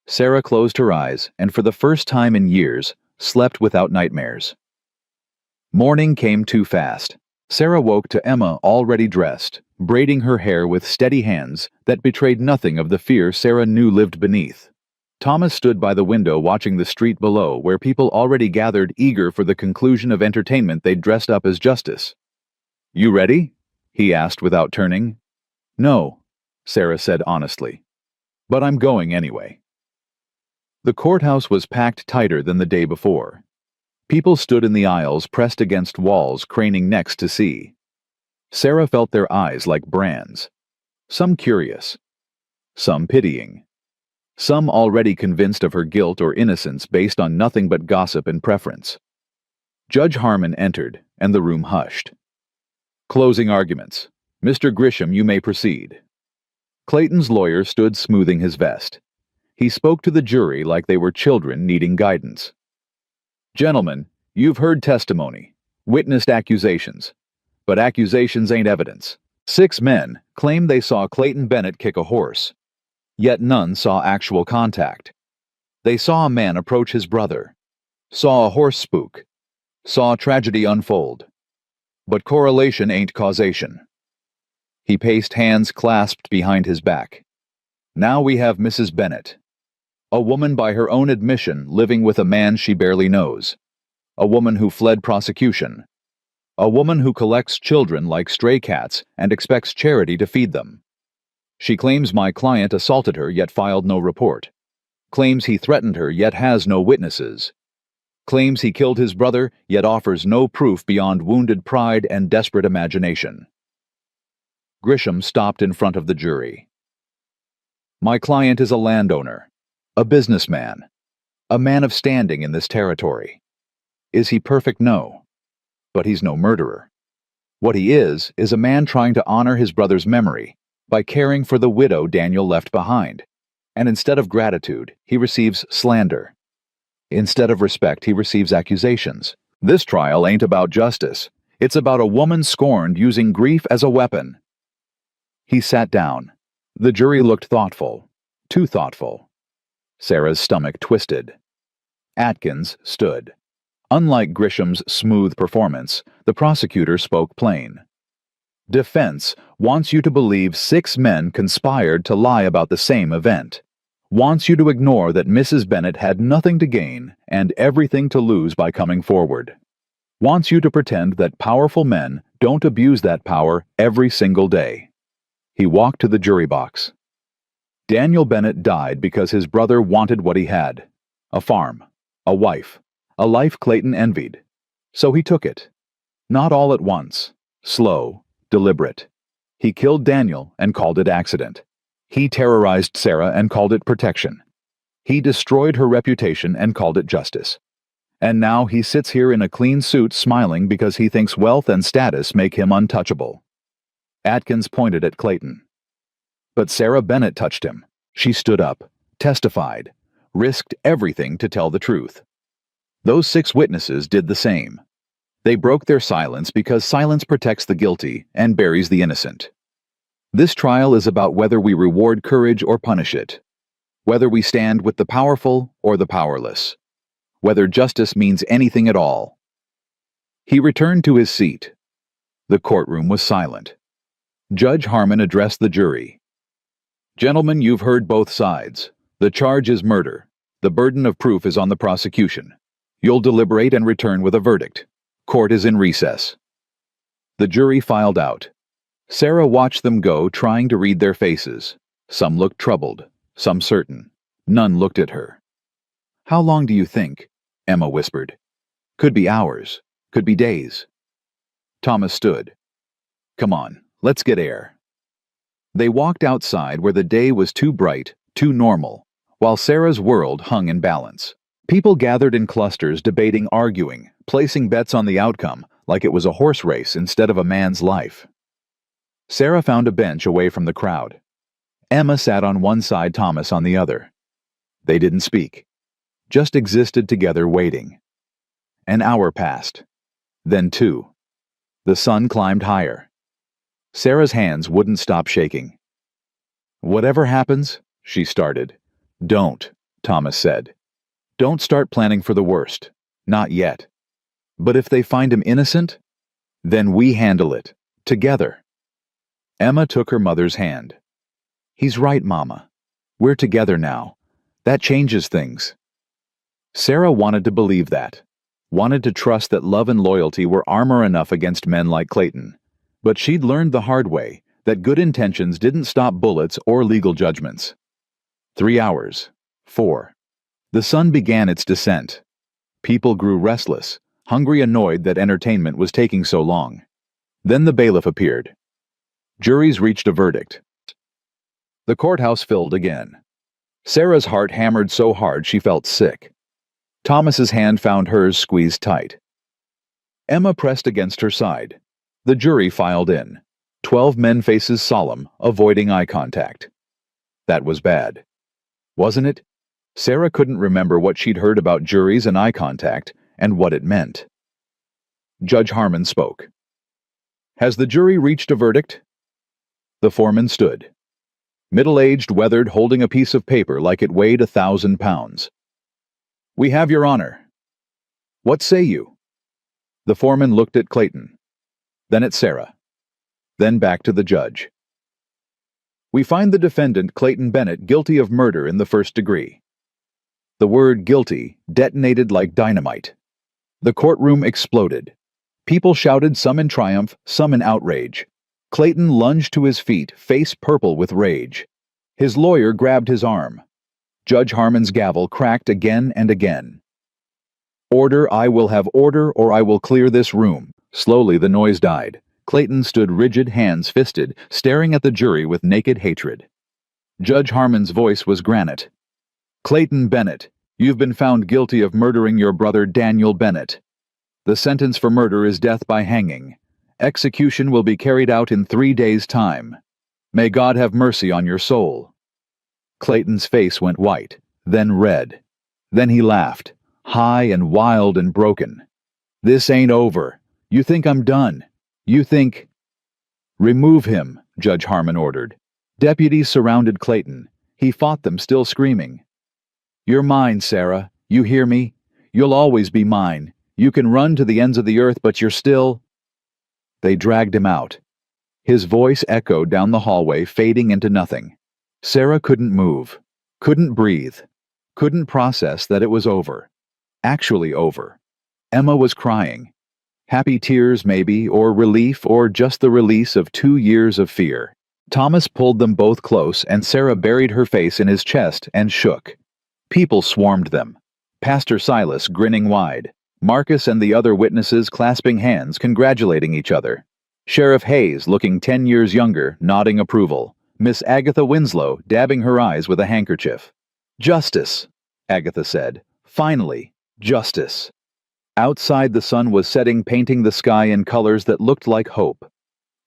Sarah closed her eyes and for the first time in years, slept without nightmares. Morning came too fast. Sarah woke to Emma already dressed, braiding her hair with steady hands that betrayed nothing of the fear Sarah knew lived beneath. Thomas stood by the window watching the street below where people already gathered eager for the conclusion of entertainment they'd dressed up as justice. "You ready?" he asked without turning. "No," Sarah said honestly. "But I'm going anyway." The courthouse was packed tighter than the day before. People stood in the aisles pressed against walls, craning necks to see. Sarah felt their eyes like brands. Some curious. Some pitying. Some already convinced of her guilt or innocence based on nothing but gossip and preference. Judge Harmon entered, and the room hushed. "Closing arguments. Mr. Grisham, you may proceed." Clayton's lawyer stood smoothing his vest. He spoke to the jury like they were children needing guidance. "Gentlemen, you've heard testimony, witnessed accusations. But accusations ain't evidence. 6 men claim they saw Clayton Bennett kick a horse. Yet none saw actual contact. They saw a man approach his brother, saw a horse spook, saw tragedy unfold. But correlation ain't causation." He paced, hands clasped behind his back. "Now we have Mrs. Bennett. A woman by her own admission living with a man she barely knows. A woman who fled prosecution. A woman who collects children like stray cats and expects charity to feed them. She claims my client assaulted her yet filed no report. Claims he threatened her yet has no witnesses. Claims he killed his brother yet offers no proof beyond wounded pride and desperate imagination." Grisham stopped in front of the jury. "My client is a landowner, a businessman, a man of standing in this territory. Is he perfect? No. But he's no murderer. What he is a man trying to honor his brother's memory by caring for the widow Daniel left behind. And instead of gratitude, he receives slander. Instead of respect, he receives accusations. This trial ain't about justice. It's about a woman scorned using grief as a weapon." He sat down. The jury looked thoughtful. Too thoughtful. Sarah's stomach twisted. Atkins stood. Unlike Grisham's smooth performance, the prosecutor spoke plain. "Defense wants you to believe 6 men conspired to lie about the same event. Wants you to ignore that Mrs. Bennett had nothing to gain and everything to lose by coming forward. Wants you to pretend that powerful men don't abuse that power every single day." He walked to the jury box. Daniel Bennett died because his brother wanted what he had. A farm, a wife, a life Clayton envied. So he took it. Not all at once. Slow, deliberate. He killed Daniel and called it accident. He terrorized Sarah and called it protection. He destroyed her reputation and called it justice. And now he sits here in a clean suit smiling because he thinks wealth and status make him untouchable. Atkins pointed at Clayton. But Sarah Bennett touched him. She stood up, testified, risked everything to tell the truth. Those 6 witnesses did the same. They broke their silence because silence protects the guilty and buries the innocent. This trial is about whether we reward courage or punish it. Whether we stand with the powerful or the powerless. Whether justice means anything at all. He returned to his seat. The courtroom was silent. Judge Harmon addressed the jury. Gentlemen, you've heard both sides. The charge is murder. The burden of proof is on the prosecution. You'll deliberate and return with a verdict. Court is in recess. The jury filed out. Sarah watched them go, trying to read their faces. Some looked troubled, some certain. None looked at her. How long do you think? Emma whispered. Could be hours. Could be days. Thomas stood. Come on, let's get air. They walked outside where the day was too bright, too normal, while Sarah's world hung in balance. People gathered in clusters, debating, arguing, placing bets on the outcome, like it was a horse race instead of a man's life. Sarah found a bench away from the crowd. Emma sat on one side, Thomas on the other. They didn't speak, just existed together waiting. An hour passed. Then 2. The sun climbed higher. Sarah's hands wouldn't stop shaking. Whatever happens, she started. Don't, Thomas said. Don't start planning for the worst. Not yet. But if they find him innocent, then we handle it. Together. Emma took her mother's hand. He's right, Mama. We're together now. That changes things. Sarah wanted to believe that. Wanted to trust that love and loyalty were armor enough against men like Clayton. But she'd learned the hard way that good intentions didn't stop bullets or legal judgments. 3 hours. 4. The sun began its descent. People grew restless, hungry, annoyed that entertainment was taking so long. Then the bailiff appeared. Juries reached a verdict. The courthouse filled again. Sarah's heart hammered so hard she felt sick. Thomas's hand found hers squeezed tight. Emma pressed against her side. The jury filed in. 12 men, faces solemn, avoiding eye contact. That was bad. Wasn't it? Sarah couldn't remember what she'd heard about juries and eye contact, and what it meant. Judge Harmon spoke. Has the jury reached a verdict? The foreman stood. Middle-aged, weathered, holding a piece of paper like it weighed 1,000 pounds. We have your honor. What say you? The foreman looked at Clayton, then at Sarah, then back to the judge. We find the defendant, Clayton Bennett, guilty of murder in the first degree. The word guilty detonated like dynamite. The courtroom exploded. People shouted, some in triumph, some in outrage. Clayton lunged to his feet, face purple with rage. His lawyer grabbed his arm. Judge Harmon's gavel cracked again and again. Order, I will have order, or I will clear this room. Slowly the noise died. Clayton stood rigid, hands fisted, staring at the jury with naked hatred. Judge Harmon's voice was granite. Clayton Bennett, you've been found guilty of murdering your brother Daniel Bennett. The sentence for murder is death by hanging. Execution will be carried out in 3 days' time. May God have mercy on your soul. Clayton's face went white, then red. Then he laughed, high and wild and broken. This ain't over. You think I'm done. You think... Remove him, Judge Harmon ordered. Deputies surrounded Clayton. He fought them, still screaming. You're mine, Sarah. You hear me? You'll always be mine. You can run to the ends of the earth, but you're still... They dragged him out. His voice echoed down the hallway, fading into nothing. Sarah couldn't move, couldn't breathe, couldn't process that it was over. Actually over. Emma was crying. Happy tears, maybe, or relief, or just the release of 2 years of fear. Thomas pulled them both close, and Sarah buried her face in his chest and shook. People swarmed them. Pastor Silas grinning wide. Marcus and the other witnesses clasping hands, congratulating each other. Sheriff Hayes, looking 10 years younger, nodding approval. Miss Agatha Winslow, dabbing her eyes with a handkerchief. Justice, Agatha said. Finally, justice. Outside the sun was setting, painting the sky in colors that looked like hope.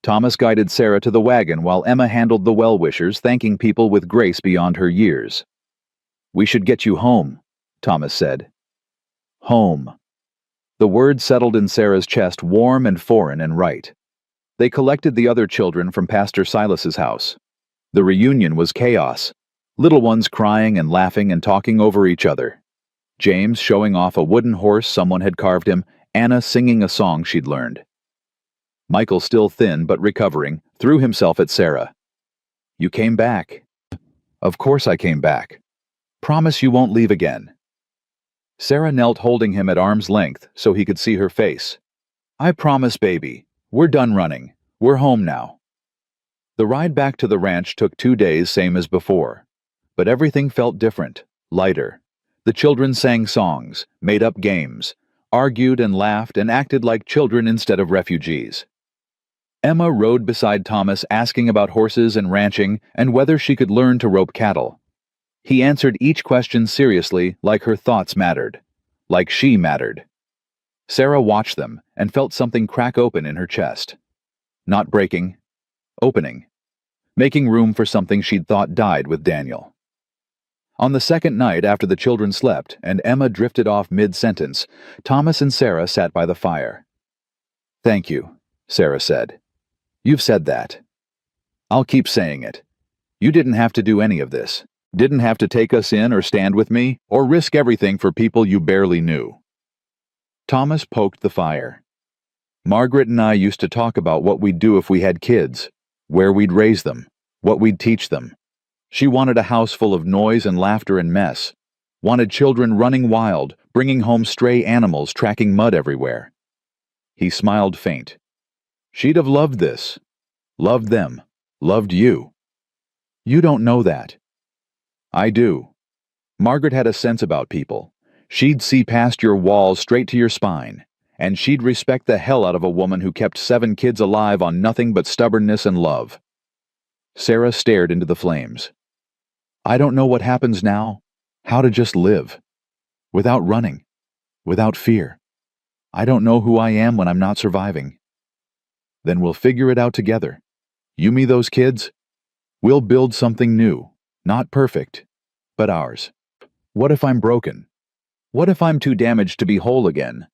Thomas guided Sarah to the wagon while Emma handled the well-wishers, thanking people with grace beyond her years. We should get you home, Thomas said. Home. The word settled in Sarah's chest, warm and foreign and right. They collected the other children from Pastor Silas's house. The reunion was chaos. little ones crying and laughing and talking over each other. James showing off a wooden horse someone had carved him, Anna singing a song she'd learned. Michael, still thin but recovering, threw himself at Sarah. "You came back." "Of course I came back. Promise you won't leave again." Sarah knelt, holding him at arm's length so he could see her face. "I promise, baby. We're done running. We're home now." The ride back to the ranch took 2 days, same as before. But everything felt different, lighter. The children sang songs, made up games, argued and laughed and acted like children instead of refugees. Emma rode beside Thomas, asking about horses and ranching and whether she could learn to rope cattle. He answered each question seriously, like her thoughts mattered, like she mattered. Sarah watched them and felt something crack open in her chest. Not breaking, opening, making room for something she'd thought died with Daniel. On the second night after the children slept and Emma drifted off mid-sentence, Thomas and Sarah sat by the fire. "Thank you," Sarah said. "You've said that. I'll keep saying it. You didn't have to do any of this. Didn't have to take us in or stand with me or risk everything for people you barely knew." Thomas poked the fire. "Margaret and I used to talk about what we'd do if we had kids, where we'd raise them, what we'd teach them. She wanted a house full of noise and laughter and mess. Wanted children running wild, bringing home stray animals, tracking mud everywhere." He smiled faint. "She'd have loved this. Loved them. Loved you. You don't know that. I do. Margaret had a sense about people. She'd see past your walls straight to your spine, and she'd respect the hell out of a woman who kept 7 kids alive on nothing but stubbornness and love." Sarah stared into the flames. "I don't know what happens now, how to just live. Without running, without fear. I don't know who I am when I'm not surviving." "Then we'll figure it out together. You, me, those kids. We'll build something new, not perfect, but ours. What if I'm broken? What if I'm too damaged to be whole again?"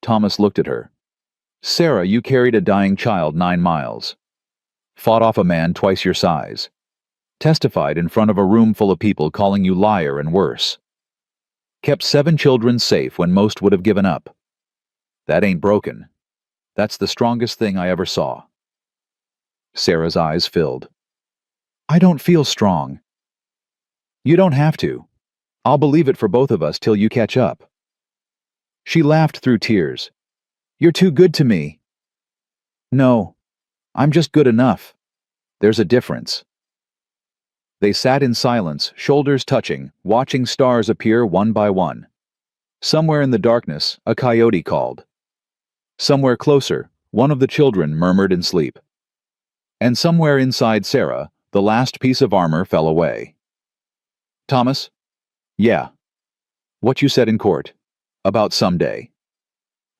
Thomas looked at her. "Sarah, you carried a dying child 9 miles. Fought off a man twice your size. Testified in front of a room full of people calling you liar and worse. Kept 7 children safe when most would have given up. That ain't broken. That's the strongest thing I ever saw." Sarah's eyes filled. "I don't feel strong." "You don't have to. I'll believe it for both of us till you catch up." She laughed through tears. "You're too good to me." "No, I'm just good enough. There's a difference." They sat in silence, shoulders touching, watching stars appear one by one. Somewhere in the darkness, a coyote called. Somewhere closer, one of the children murmured in sleep. And somewhere inside Sarah, the last piece of armor fell away. "Thomas?" "Yeah." "What you said in court. About someday."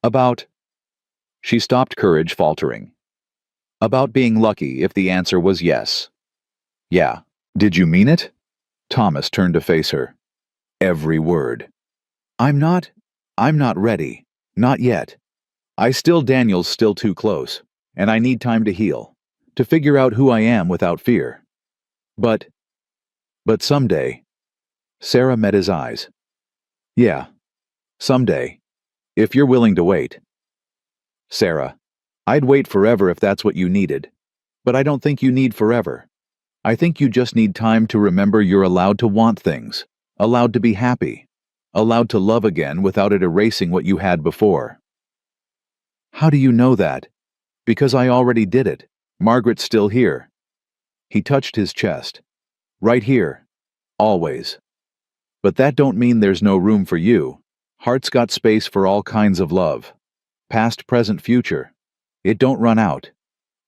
"About—" She stopped, courage faltering. "About being lucky if the answer was yes." "Yeah." "Did you mean it?" Thomas turned to face her. "Every word." I'm not ready. Not yet. Daniel's still too close, and I need time to heal, to figure out who I am without fear. But someday." Sarah met his eyes. "Yeah, someday, if you're willing to wait." "Sarah, I'd wait forever if that's what you needed, but I don't think you need forever. I think you just need time to remember you're allowed to want things, allowed to be happy, allowed to love again without it erasing what you had before." "How do you know that?" "Because I already did it. Margaret's still here." He touched his chest. "Right here. Always. But that don't mean there's no room for you. Heart's got space for all kinds of love. Past, present, future. It don't run out.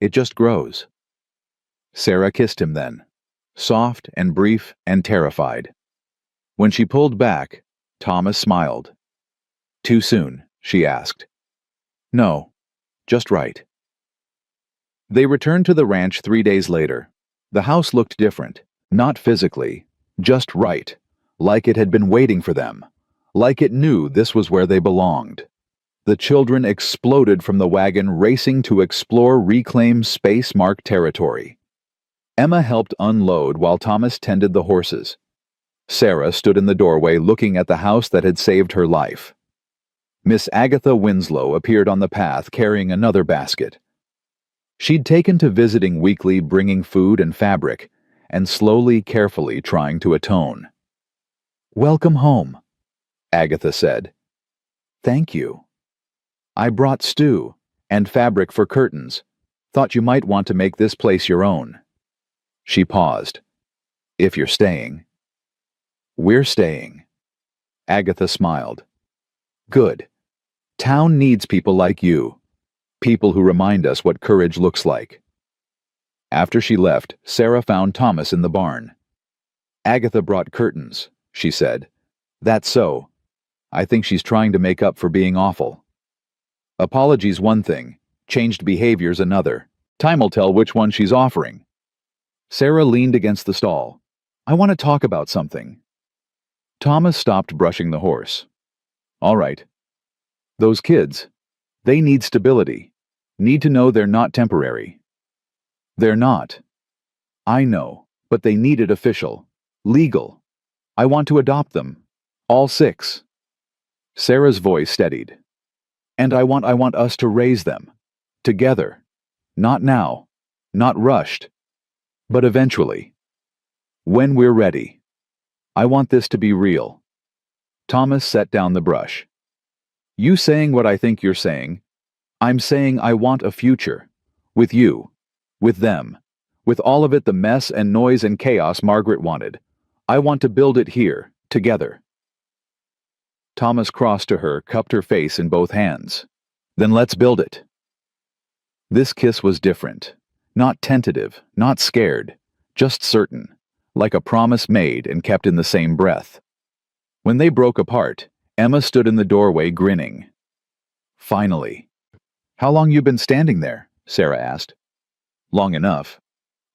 It just grows." Sarah kissed him then, soft and brief and terrified. When she pulled back, Thomas smiled. "Too soon?" she asked. "No, just right." They returned to the ranch 3 days later. The house looked different, not physically, just right, like it had been waiting for them, like it knew this was where they belonged. The children exploded from the wagon, racing to explore reclaimed space-marked territory. Emma helped unload while Thomas tended the horses. Sarah stood in the doorway looking at the house that had saved her life. Miss Agatha Winslow appeared on the path carrying another basket. She'd taken to visiting weekly, bringing food and fabric, and slowly, carefully trying to atone. "Welcome home," Agatha said. "Thank you. I brought stew and fabric for curtains. Thought you might want to make this place your own." She paused. "If you're staying." "We're staying." Agatha smiled. "Good. Town needs people like you. People who remind us what courage looks like." After she left, Sarah found Thomas in the barn. "Agatha brought curtains," she said. "That's so. I think she's trying to make up for being awful. Apology's one thing, changed behavior's another. Time'll tell which one she's offering." Sarah leaned against the stall. "I want to talk about something." Thomas stopped brushing the horse. "All right. Those kids, they need stability. Need to know they're not temporary." "They're not. I know, but they need it official. Legal. I want to adopt them. All 6. Sarah's voice steadied. "And I want us to raise them. Together. Not now. Not rushed. But eventually. When we're ready. I want this to be real." Thomas set down the brush. "You saying what I think you're saying. I'm saying I want a future. With you. With them. With all of it, the mess and noise and chaos Margaret wanted. I want to build it here, together." Thomas crossed to her, cupped her face in both hands. "Then let's build it." This kiss was different. Not tentative, not scared, just certain, like a promise made and kept in the same breath. When they broke apart, Emma stood in the doorway grinning. "Finally." "How long you been standing there?" Sarah asked. "Long enough."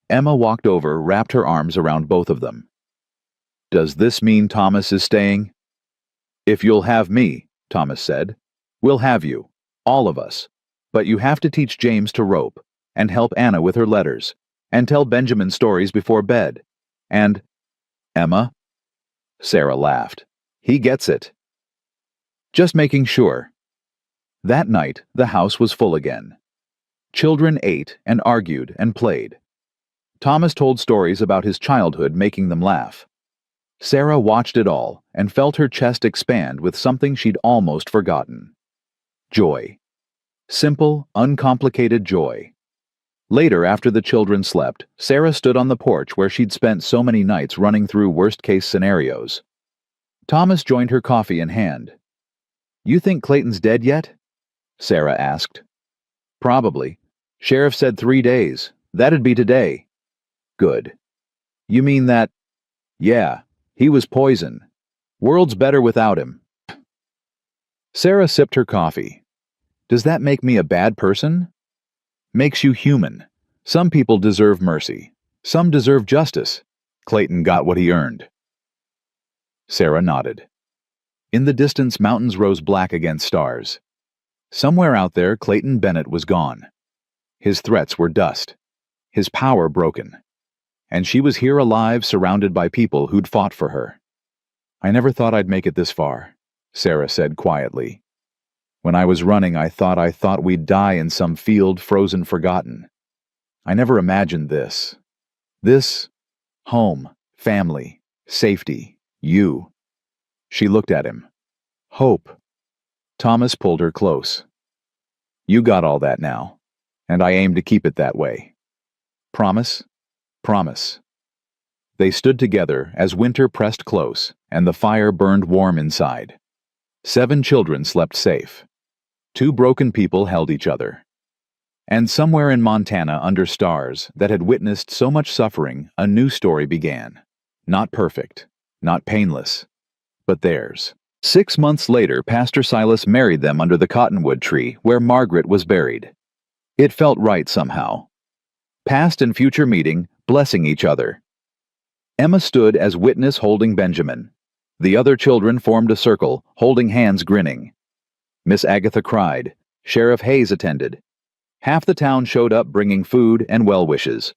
Emma walked over, wrapped her arms around both of them. "Does this mean Thomas is staying?" "If you'll have me," Thomas said. "We'll have you. All of us. But you have to teach James to rope, and help Anna with her letters, and tell Benjamin stories before bed. And—" "Emma?" Sarah laughed. "He gets it." "Just making sure." That night, the house was full again. Children ate and argued and played. Thomas told stories about his childhood, making them laugh. Sarah watched it all and felt her chest expand with something she'd almost forgotten. Joy. Simple, uncomplicated joy. Later, after the children slept, Sarah stood on the porch where she'd spent so many nights running through worst-case scenarios. Thomas joined her, coffee in hand. "You think Clayton's dead yet?" Sarah asked. "Probably. Sheriff said 3 days. That'd be today." "Good. You mean that—" "Yeah, he was poison. World's better without him." Sarah sipped her coffee. "Does that make me a bad person?" "Makes you human. Some people deserve mercy. Some deserve justice. Clayton got what he earned." Sarah nodded. In the distance, mountains rose black against stars. Somewhere out there, Clayton Bennett was gone. His threats were dust. His power broken. And she was here alive, surrounded by people who'd fought for her. "I never thought I'd make it this far," Sarah said quietly. "When I was running, I thought we'd die in some field, frozen, forgotten. I never imagined this. This, home, family, safety, you." She looked at him. "Hope." Thomas pulled her close. "You got all that now, and I aim to keep it that way. Promise? Promise." They stood together as winter pressed close and the fire burned warm inside. 7 children slept safe. 2 broken people held each other. And somewhere in Montana, under stars that had witnessed so much suffering, a new story began. Not perfect, not painless, but theirs. 6 months later, Pastor Silas married them under the cottonwood tree where Margaret was buried. It felt right somehow. Past and future meeting, blessing each other. Emma stood as witness holding Benjamin. The other children formed a circle, holding hands, grinning. Miss Agatha cried. Sheriff Hayes attended. Half the town showed up bringing food and well wishes.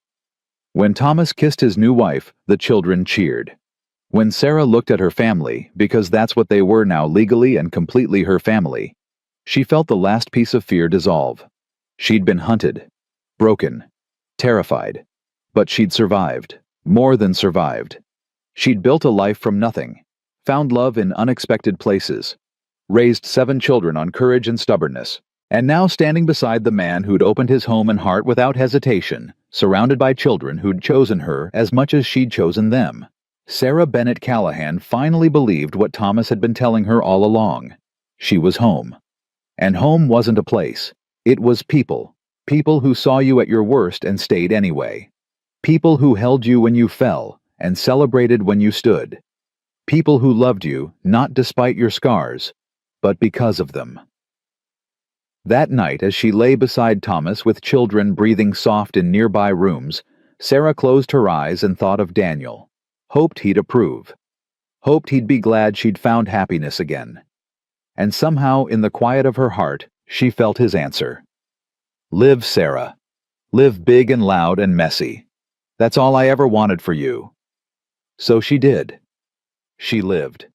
When Thomas kissed his new wife, the children cheered. When Sarah looked at her family, because that's what they were now, legally and completely her family, she felt the last piece of fear dissolve. She'd been hunted, broken, terrified, but she'd survived, more than survived. She'd built a life from nothing, found love in unexpected places, raised 7 children on courage and stubbornness, and now standing beside the man who'd opened his home and heart without hesitation, surrounded by children who'd chosen her as much as she'd chosen them. Sarah Bennett Callahan finally believed what Thomas had been telling her all along. She was home. And home wasn't a place. It was people. People who saw you at your worst and stayed anyway. People who held you when you fell and celebrated when you stood. People who loved you, not despite your scars, but because of them. That night, as she lay beside Thomas with children breathing soft in nearby rooms, Sarah closed her eyes and thought of Daniel. Hoped he'd approve. Hoped he'd be glad she'd found happiness again. And somehow, in the quiet of her heart, she felt his answer. Live, Sarah. Live big and loud and messy. That's all I ever wanted for you. So she did. She lived.